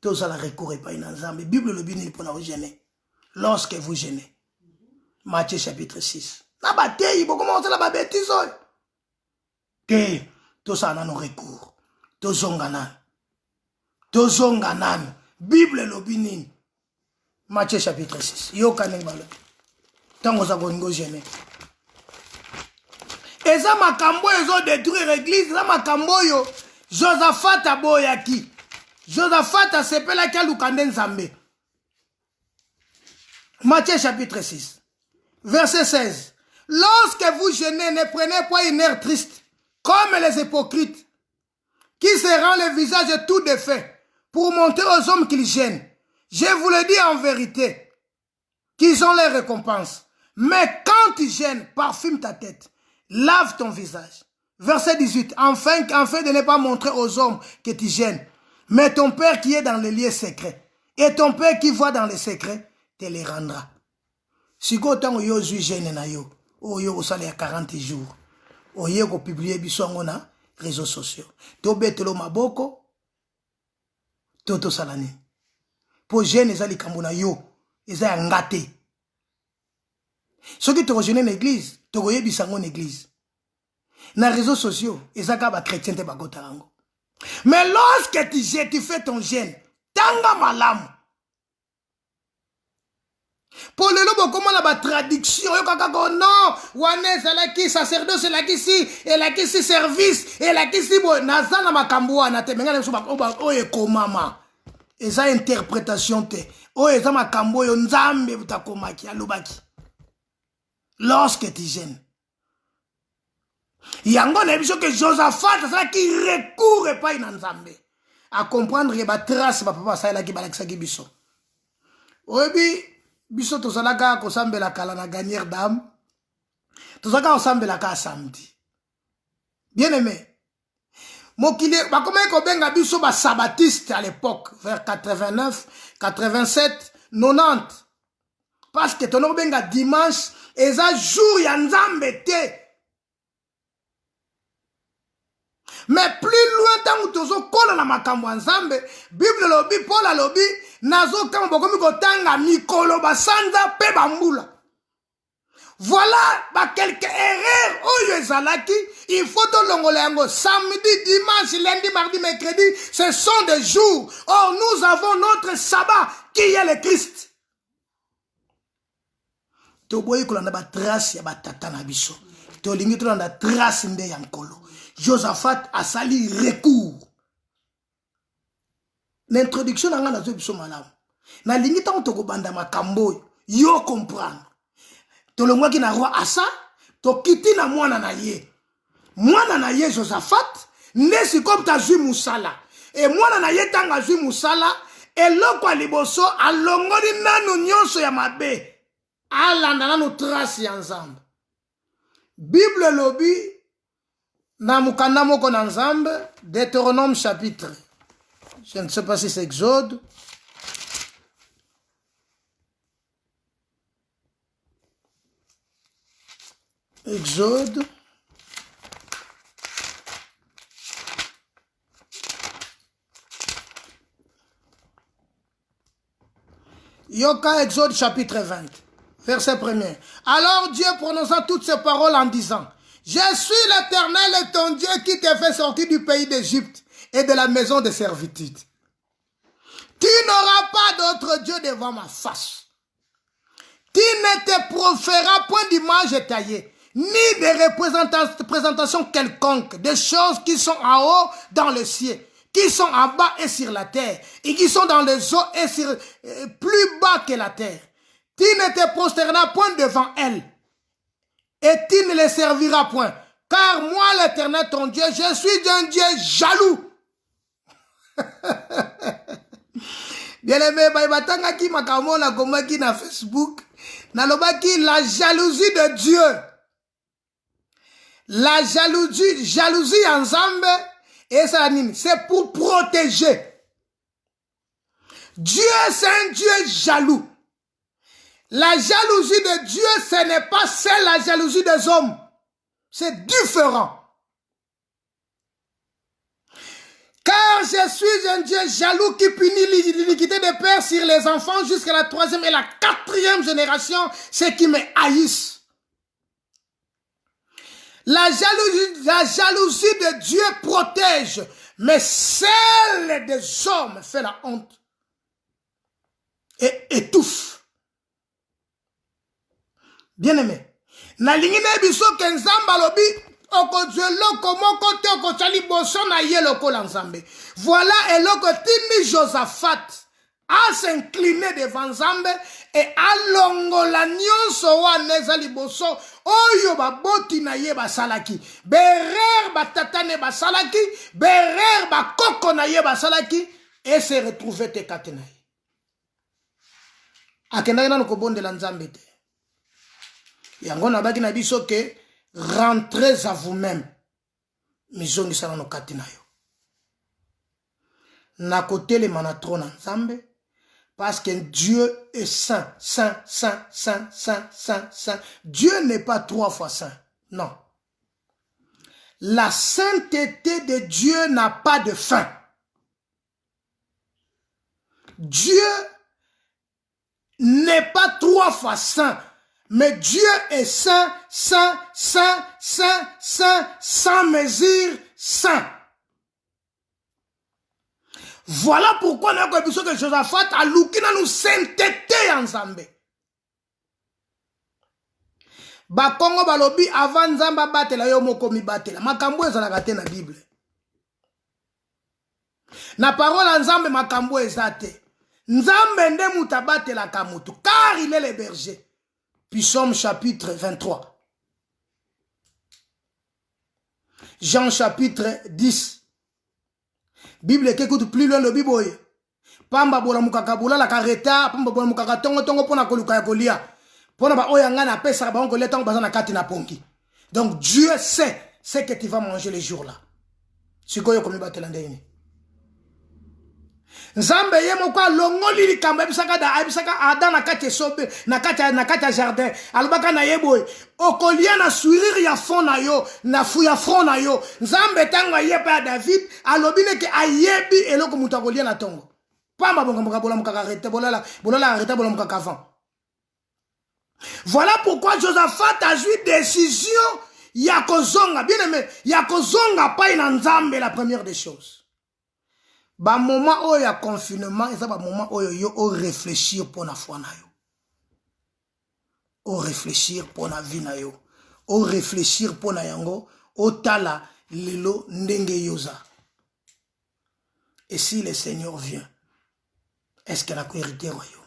tout ça la recours et pas une ensemble. Bible le bini pour nous gêner. Lorsque vous gênez. Matthieu chapitre 6. Na bataille, il faut commencer la bêtise. Que tout ça na nos recours. Tout zonganan. Tout zonganan. Bible le bini. Matthieu chapitre 6. Yo kanen malo. Tango za gongo gêner. Et ça makambo ezo détruire l'église, ça makambo yo Josaphat aboyaki. Josaphat a sepela ka lukande Nzambe. Matthieu chapitre 6 verset 16. Lorsque vous gênez, ne prenez pas une air triste comme les hypocrites qui se rendent le visage tout défait pour montrer aux hommes qu'ils gênent. Je vous le dis en vérité qu'ils ont les récompenses. Mais quand tu gênes, parfume ta tête. Lave ton visage. Verset 18. Enfin de ne pas montrer aux hommes que tu gênes. Mais ton Père qui est dans les lieux secrets. Et ton Père qui voit dans les secrets, te les rendra. Si tu as yo gêne na yo. O yo osale ya 40 jours. O yo ko publier biso ngona réseaux sociaux. To betelo maboko. Toto salani. Po gêne ezali kambona yo. Eza ngate. Ce qui te rejoignent l'église, te rejoignent en église. Dans les réseaux sociaux, ils ont des chrétiens te bagotarango. Mais lorsque tu fais ton jeûne, tanga malam. Pour le lobo, comment la traduction, non, wane salaki sacerdoce, salaki si, et la si service, et la si bo nazana makamboa na te menga so ba oye komama. Eza interprétation te. O eza makambo yo Nzambe butakomaki alobaki. Lorsque tu gênes. Yango na biso que Josaphat ça qui recourt pas in Nzambe. À comprendre que ba trace ba papa ça la ki balakisa ki biso. Obi biso to salaka ko sambela kala na gagner dame. To saka ko sambela ka samedi. Bien aimé. Mokile ba comment ko benga biso ba sabatiste à l'époque vers 89, 87, 90. Parce que ton benga dimanche et ça jour ya Nzambe te. Mais plus loin tant que tozo kola na makambo Nzambe, Bible lobi Paul lobi nazo kama bokomi kotanga mikolo basanza pe bambula. Voilà ba quelques erreurs oyo ezalaki, il faut to longola yango samedi, dimanche, lundi, mardi, mercredi, ce sont des jours. Or nous avons notre sabbat qui est le Christ. To boyi kolanda ba trace ya batata na biso. To lingi to landa trace nde ya nkolo. Josaphat a sali recours. L'introduction na nga na zo biso malamu. Na lingi tango to ko banda makambo yo comprendre. To longwa ki na roi Asa, to kiti na mwana na ye. Mwana na ye Josaphat, nesi comme ta zui musala. Et mwana na ye tanga zui musala, eloko liboso alongoli nanu nyonso ya mabe. Alanda nanu trace ya Nzambe. Bible lobi na mukanda moko na Nzambe, Deutéronome chapitre. Je ne sais pas si c'est Exode. Exode. Yoka Exode chapitre 20, verset 1er. Alors Dieu prononça toutes ces paroles en disant, je suis l'Éternel ton Dieu qui t'a fait sortir du pays d'Égypte et de la maison de servitude. Tu n'auras pas d'autre Dieu devant ma face. Tu ne te proféreras point d'image taillée, ni de représentation quelconque, des choses qui sont en haut dans le ciel, qui sont en bas et sur la terre, et qui sont dans les eaux et sur plus bas que la terre. Tu ne te prosterneras point devant elles, et tu ne les serviras point. Car moi, l'Éternel, ton Dieu, je suis un Dieu jaloux. Bien-aimé, batanga ki makamona komaki na Facebook, nalobaki la jalousie de Dieu. La jalousie en Zambé, et ça c'est pour protéger. Dieu, c'est un Dieu jaloux. La jalousie de Dieu, ce n'est pas celle la jalousie des hommes. C'est différent. Car je suis un Dieu jaloux qui punit l'iniquité des pères sur les enfants jusqu'à la 3e et la 4e génération, ceux qui me haïssent. La jalousie de Dieu protège, mais celle des hommes fait la honte et étouffe. Bien-aimé, na lingine biso kenzamba lobi voilà eloko timi Josaphat a s'incliner devant Nzambe et alongola nyonso wana eza liboso oyo baboti na ye basalaki berer batatane basalaki berer bakoko na ye basalaki et se retrouver te kate na ye akendaki nanu kobondela Nzambe te yango nabaki na biso ke rentrez à vous-même mizongisa nanu kati na yo na kotelema na trône na Nzambe parce que Dieu est saint, saint, saint, saint, saint, saint, saint. Dieu n'est pas 3 fois saint. Non. La sainteté de Dieu n'a pas de fin. Dieu n'est pas 3 fois saint. Mais Dieu est saint, saint, saint, saint, saint, sans mesure, saint. Voilà pourquoi nous avons besoin que Josaphat a loukina nous sainteté ensemble. Bakongo balobi avant Nzamba batela yo moko mi batela. Makambo ezalaka te na Bible. Na parole Nzambe makambo ezate. Nzambe nde muta batela kamutu car il est le berger. Psaume chapitre 23. Jean chapitre 10. Bible qui écoute plus loin le Bible. Pamba bola mukaka bola la kareta, pamba bola mukaka tongo tongo pona koluka ya kolia. Pona ba oyanga na pesa ba onko le tongo bazana kati na ponki. Donc Dieu sait ce que tu vas manger les jours là. Sikoyo komi batela ndeni. Nzambe ye moko longoli likamba bisaka da abisaka ada na kati sobe na kati jardin alobaka na yeboy okolia na sourire ya fond na yo na fu ya front na yo Nzambe tanga ye pa David alobine ke ayebi eloko mutakolia na tongo pamba bonga bola mukaka arrêter bola arrêter bola mukaka avant. Voilà pourquoi Josaphat a eu décision ya kozonga bien aimé ya kozonga pa ina Nzambe la première des choses. Ba moment où il y a confinement, c'est ba moment où il y a réfléchir pour la foi na yo. Au réfléchir pour la vie na yo. Au réfléchir pour na yango, au tala lilo ndenge yoza. Et si le Seigneur vient, est-ce qu'elle a hérité royaume?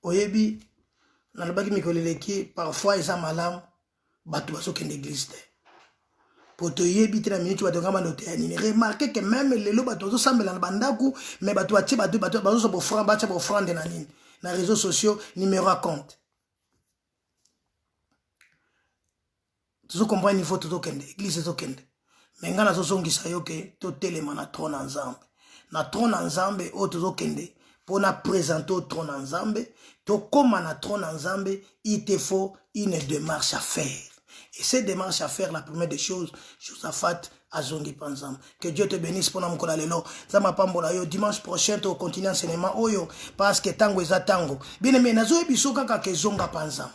Oyebi, na baki mikoleleki parfois isa malam batu baso kende église. Pour te yébiter la minute, tu vas te remarquez que même les lots bateaux semblent dans le bandaku, mais bateaux sont pour francs, bateaux pour francs de nanine. Dans les réseaux sociaux, numéro à compte. Tu comprends, il faut tout au kende, église au kende. Mais nga nazozongisa yo ke totelema na trône en Nzambe. Na trône en Nzambe o tozokende pour na présenter au trône en Nzambe, to comme na trône en Nzambe, il te faut une démarche à faire. Et cette démarche à faire, la première des choses, Josaphat azongi panzam. Que Dieu te bénisse pour nous lelo. Zama pambola yo dimanche prochain to continuer enseignement oyo parce que tango eza tango. Bien aimé nazo biso kaka ke zonga panzam.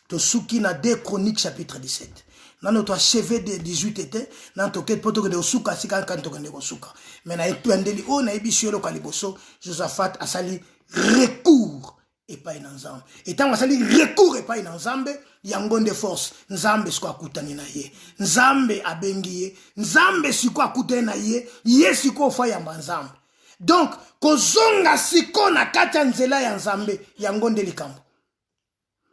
To suki na 2 Chroniques chapitre 17. Dans notre achevé de 18 était, dans ton quête poto de suka si quand to kende ko suka. Mais na etwendeli o na ebisio lo kaliboso, Josaphat a sali recours et pas une ensemble. Et tant que recours et pas une ensemble, il y a un bon de force. Nzambe siko akutani na ye. Nzambe abengiye. Nzambe siko akutani na ye. Ye siko fa ya nzambe. Donc, kozonga siko na kata nzela ya nzambe, ya ngonde likambo.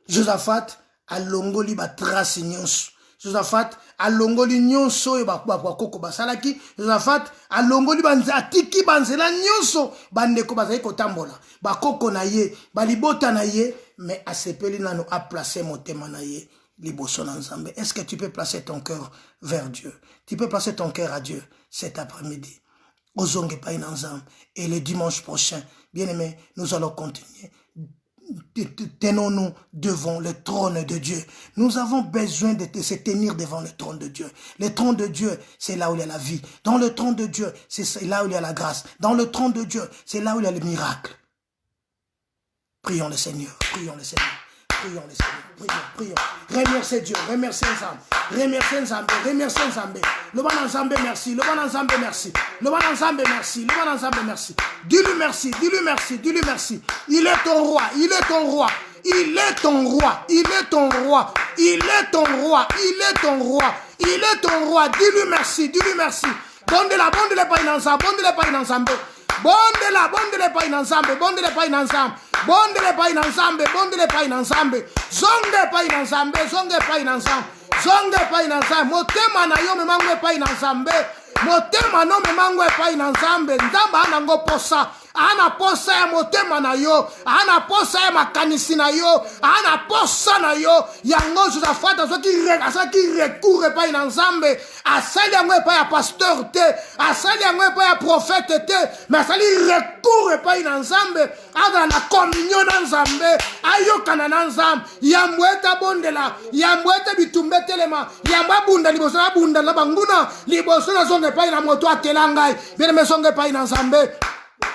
Josaphat alongoli ba trace nyonso. Josaphat alongoli nyonso e bakoko basalaki. Josaphat alongoli banze atiki banzela nyonso bandeko bazali kotambola. Bakoko na ye, balibota na ye, mais asepeli nano a placé motema na ye liboso na Nzambe. Est-ce que tu peux placer ton cœur vers Dieu? Tu peux placer ton cœur à Dieu cet après-midi. Ozonge pa Nzambe. Et le dimanche prochain, bien aimé, nous allons continuer. Tenons-nous devant le trône de Dieu. Nous avons besoin de se tenir devant le trône de Dieu. Le trône de Dieu, c'est là où il y a la vie. Dans le trône de Dieu, c'est là où il y a la grâce. Dans le trône de Dieu, c'est là où il y a le miracle. Prions le Seigneur, prions le Seigneur. Prions le Seigneur, prions. Remerciez Dieu, remerciez Nzambe. Remerciez Nzambe, remerciez Nzambe. Le bon Nzambe, merci. Le bon Nzambe, merci. Le bon Nzambe, merci. Le bon Nzambe, merci. Dis-lui merci, dis-lui merci, dis-lui merci. Il est ton roi, il est ton roi. Il est ton roi, il est ton roi. Il est ton roi, il est ton roi. Il est ton roi. Dis-lui merci, dis-lui merci. Bonde la pas in ensemble, bonde la pas in ensemble. Bonde la pas in ensemble, bonde la pas in ensemble. Bonde le pas in ensemble, bonde le pas in ensemble. Zonge pas in ensemble, zonge pas in ensemble. Zonge pas in ensemble. Motema na yo me mangwe pas in ensemble. Motema no me mangwe pas in ensemble. Nzamba anango posa. Ana posa ya motema na yo. Ana posa ya makanisi na yo. Ana posa na yo. Yango Josaphat qui recourt pas in ensemble. Asali yango pas ya pasteur te. Asali yango pas ya prophète te. Mais asali recourt pas in ensemble. Aga na communion na Nzambe. Ayokana na Nzambe. Yambweta bondela. Yambweta bitumbe telema. Yamba bunda liboso na bunda la banguna. Liboso na zonge pas na moto atelangai. Bien me zonge pas in Nzambe.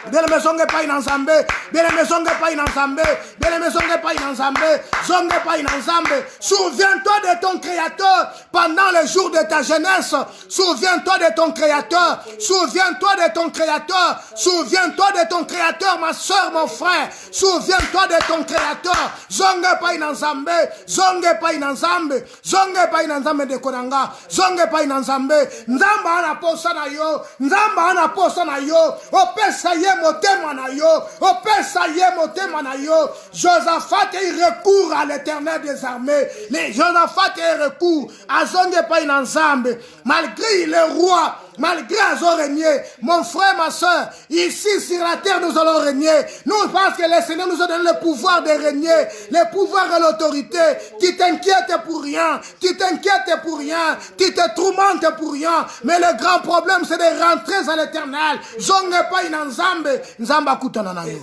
Bien me zonge pas in Nzambe. Bien me zonge pas in Nzambe. Bien me zonge pas in Nzambe. Zonge pas in Nzambe. Souviens-toi de ton Créateur pendant les jours de ta jeunesse. Souviens-toi de ton Créateur. Souviens-toi de ton Créateur. Souviens-toi de ton Créateur, ma soeur, mon frère. Souviens-toi de ton Créateur. Zonge pas in Nzambe. Zonge pas in Nzambe. Zonge pas in Nzambe de Konanga. Zonge pas in Nzambe. Nzamba ana posa na yo. Nzamba ana posa na yo. Opesa ye motema na yo. Opesa ye motema na yo. Josaphat il recourt à l'Éternel des armées. Les Josaphat il recourt à zonge pas in Nzambe. Malgré le roi, malgré Azor régner, mon frère, ma soeur, ici sur la terre nous allons régner. Nous pensons que le Seigneur nous a donné le pouvoir de régner, le pouvoir et l'autorité. Tu t'inquiètes pour rien, tu t'inquiètes pour rien, tu te tourmentes pour rien. Mais le grand problème c'est de rentrer à l'Éternel. Zonge pas in Nzambe, Nzamba kutana na yo.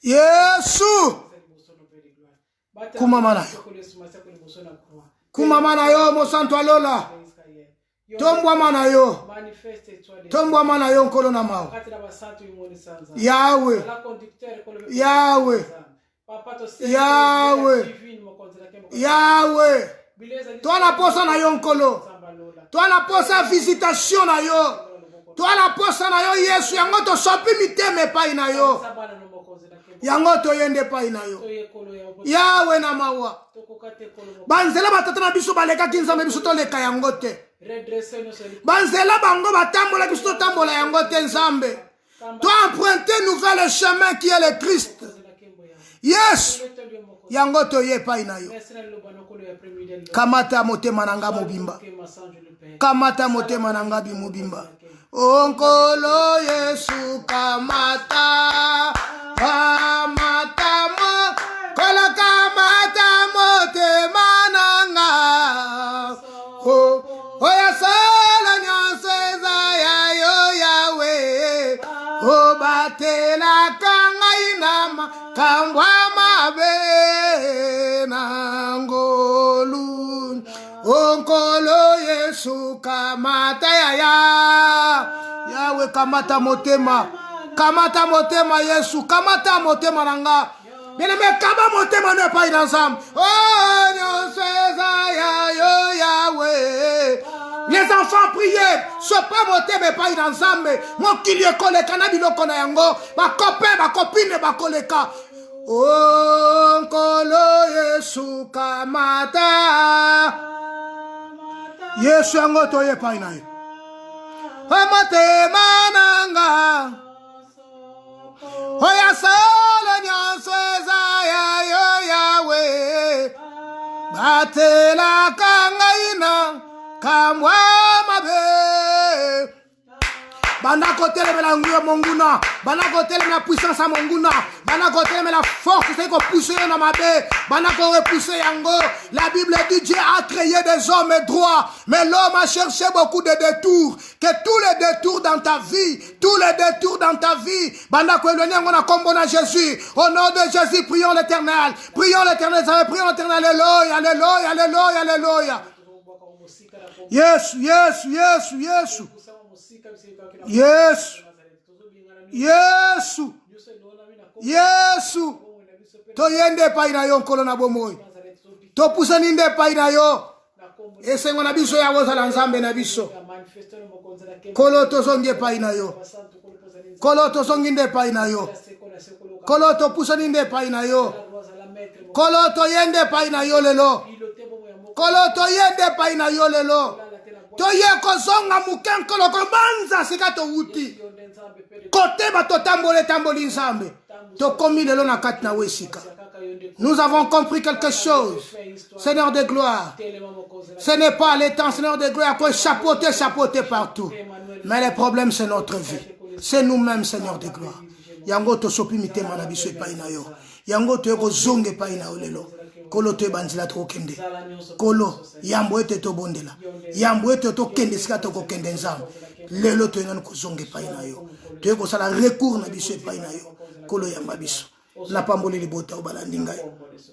Yesu. Kumamana. Kumamana yo mosanto alola. Tombwa mana yo. Tombwa mana yo nkolo na mao. Yahweh. Yahweh. Yahweh. Yahweh. Toi la posa na yo nkolo. Toi la posa visitation na yo. Toi la posa na yo Yesu yango to sopi miteme pa na yo. Yango to yende pa na yo. Yahweh na mawa. Banzela batata na biso baleka kinzambe biso to leka yango te. Banzela bango batambola biso tambola yango te Nzambe. Toi emprunter nouvel chemin qui est le Christ. Yes. Yango to ye pa na yo. Kamata motema nanga mobimba. Kamata motema nanga bi mobimba. Onkolo Yesu kamata. Kamata mo. Kola kamata motema nanga. batelaka ngai na makambo mabe na ngolu onkolo Yesu kamata Yawe kamata motema Yesu kamata motema nanga bien-aimé kaba motema ne pas ensemble oh nyonso Yahweh. Les enfants priaient, ce pas motema pas ensemble mokili ekoleka na biloko na yango ba copain ba copine ba koleka oh nkolo Yesu kamata Yesu yango toye pa na ye motema nanga oya solo nyonso Yahweh batelaka ngai na kamwa mabe bana kotelemela nguya monguna bana kotelemela puissance ya monguna bana kotelemela force c'est ko pousser na mabe bana ko repousser yango. La Bible dit Dieu a créé des hommes droits mais l'homme a cherché beaucoup de détours. Que tous les détours dans ta vie bana ko éloigner ngona kombo na Jésus. Au nom de Jésus prions l'Éternel, prions l'Éternel, alléluia. Yes. Toyende pa ina yo nkolo na bomoyi. To pusa ninde pa ina yo. Esengo na biso ya wozala nzambe na biso. Kolo to zonge pa ina yo. Kolo to zonginde pa ina yo. Kolo to pusa ninde pa ina yo. Kolo to yende pa ina yo lelo. Kolo to yende pa ina yo lelo. Toye kozonga muken kolo komanza sikato wuti. Kote ba to tamboli nzambe. To komi lelo na kati na wesika. Nous avons compris quelque chose. Seigneur de gloire. Ce n'est pas les temps, Seigneur de gloire, qu'on chapeauter partout. Mais le problème, c'est notre vie. C'est nous-mêmes, Seigneur de gloire. Yango to sopi mitema na biso epai na yo. Yango to yeko zonge epai na yo lelo. Kolo to ebanzila to kende. Kolo yambo ete to bondela. Yambo ete to kende sika to kende nzambe. Lelo to yengana ko zonge epai na yo. To yeko sala recours na biso epai na yo. Kolo yamba biso. Na pamboli libota obalandi ngai.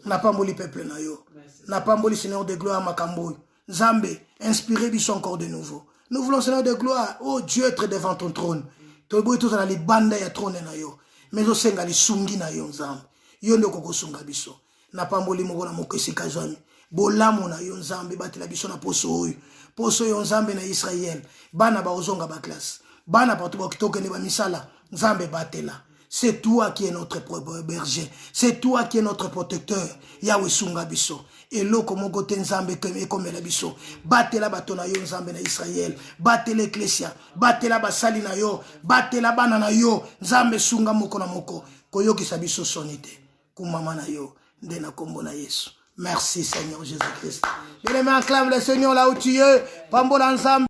Na pamboli peuple na yo. Na pamboli Seigneur de gloire makambo. Nzambe, inspirez biso encore de nouveau. Nous voulons Seigneur de gloire, oh Dieu, être devant ton trône. Toboy tout na li banda ya trône na yo. Mais osenga li sungi na yo nzambe. Yo ndeko ko sunga biso. Na pamboli moko na mokesi kazwami. Bolamu na yo nzambe batela biso na poso oyo. Poso yo nzambe na Israël. Bana ba ozonga ba classe. Bana partout ba kitoke ne ba misala. Nzambe batela. C'est toi qui es notre berger. C'est toi qui es notre protecteur. Yahweh sunga biso. Et l'eau comme côté nzambe comme la biso. Batela batona yo nzambe na Israël. Batela ecclesia. Batela basali na yo. Batela bana na yo. Nzambe sunga moko na moko. Koyoki sabiso sonite. Kumama na yo. Ndena kombo na Yesu. Merci Seigneur Jésus-Christ. Bien-aimé, acclame le Seigneur là où tu es. Pambola nzambe.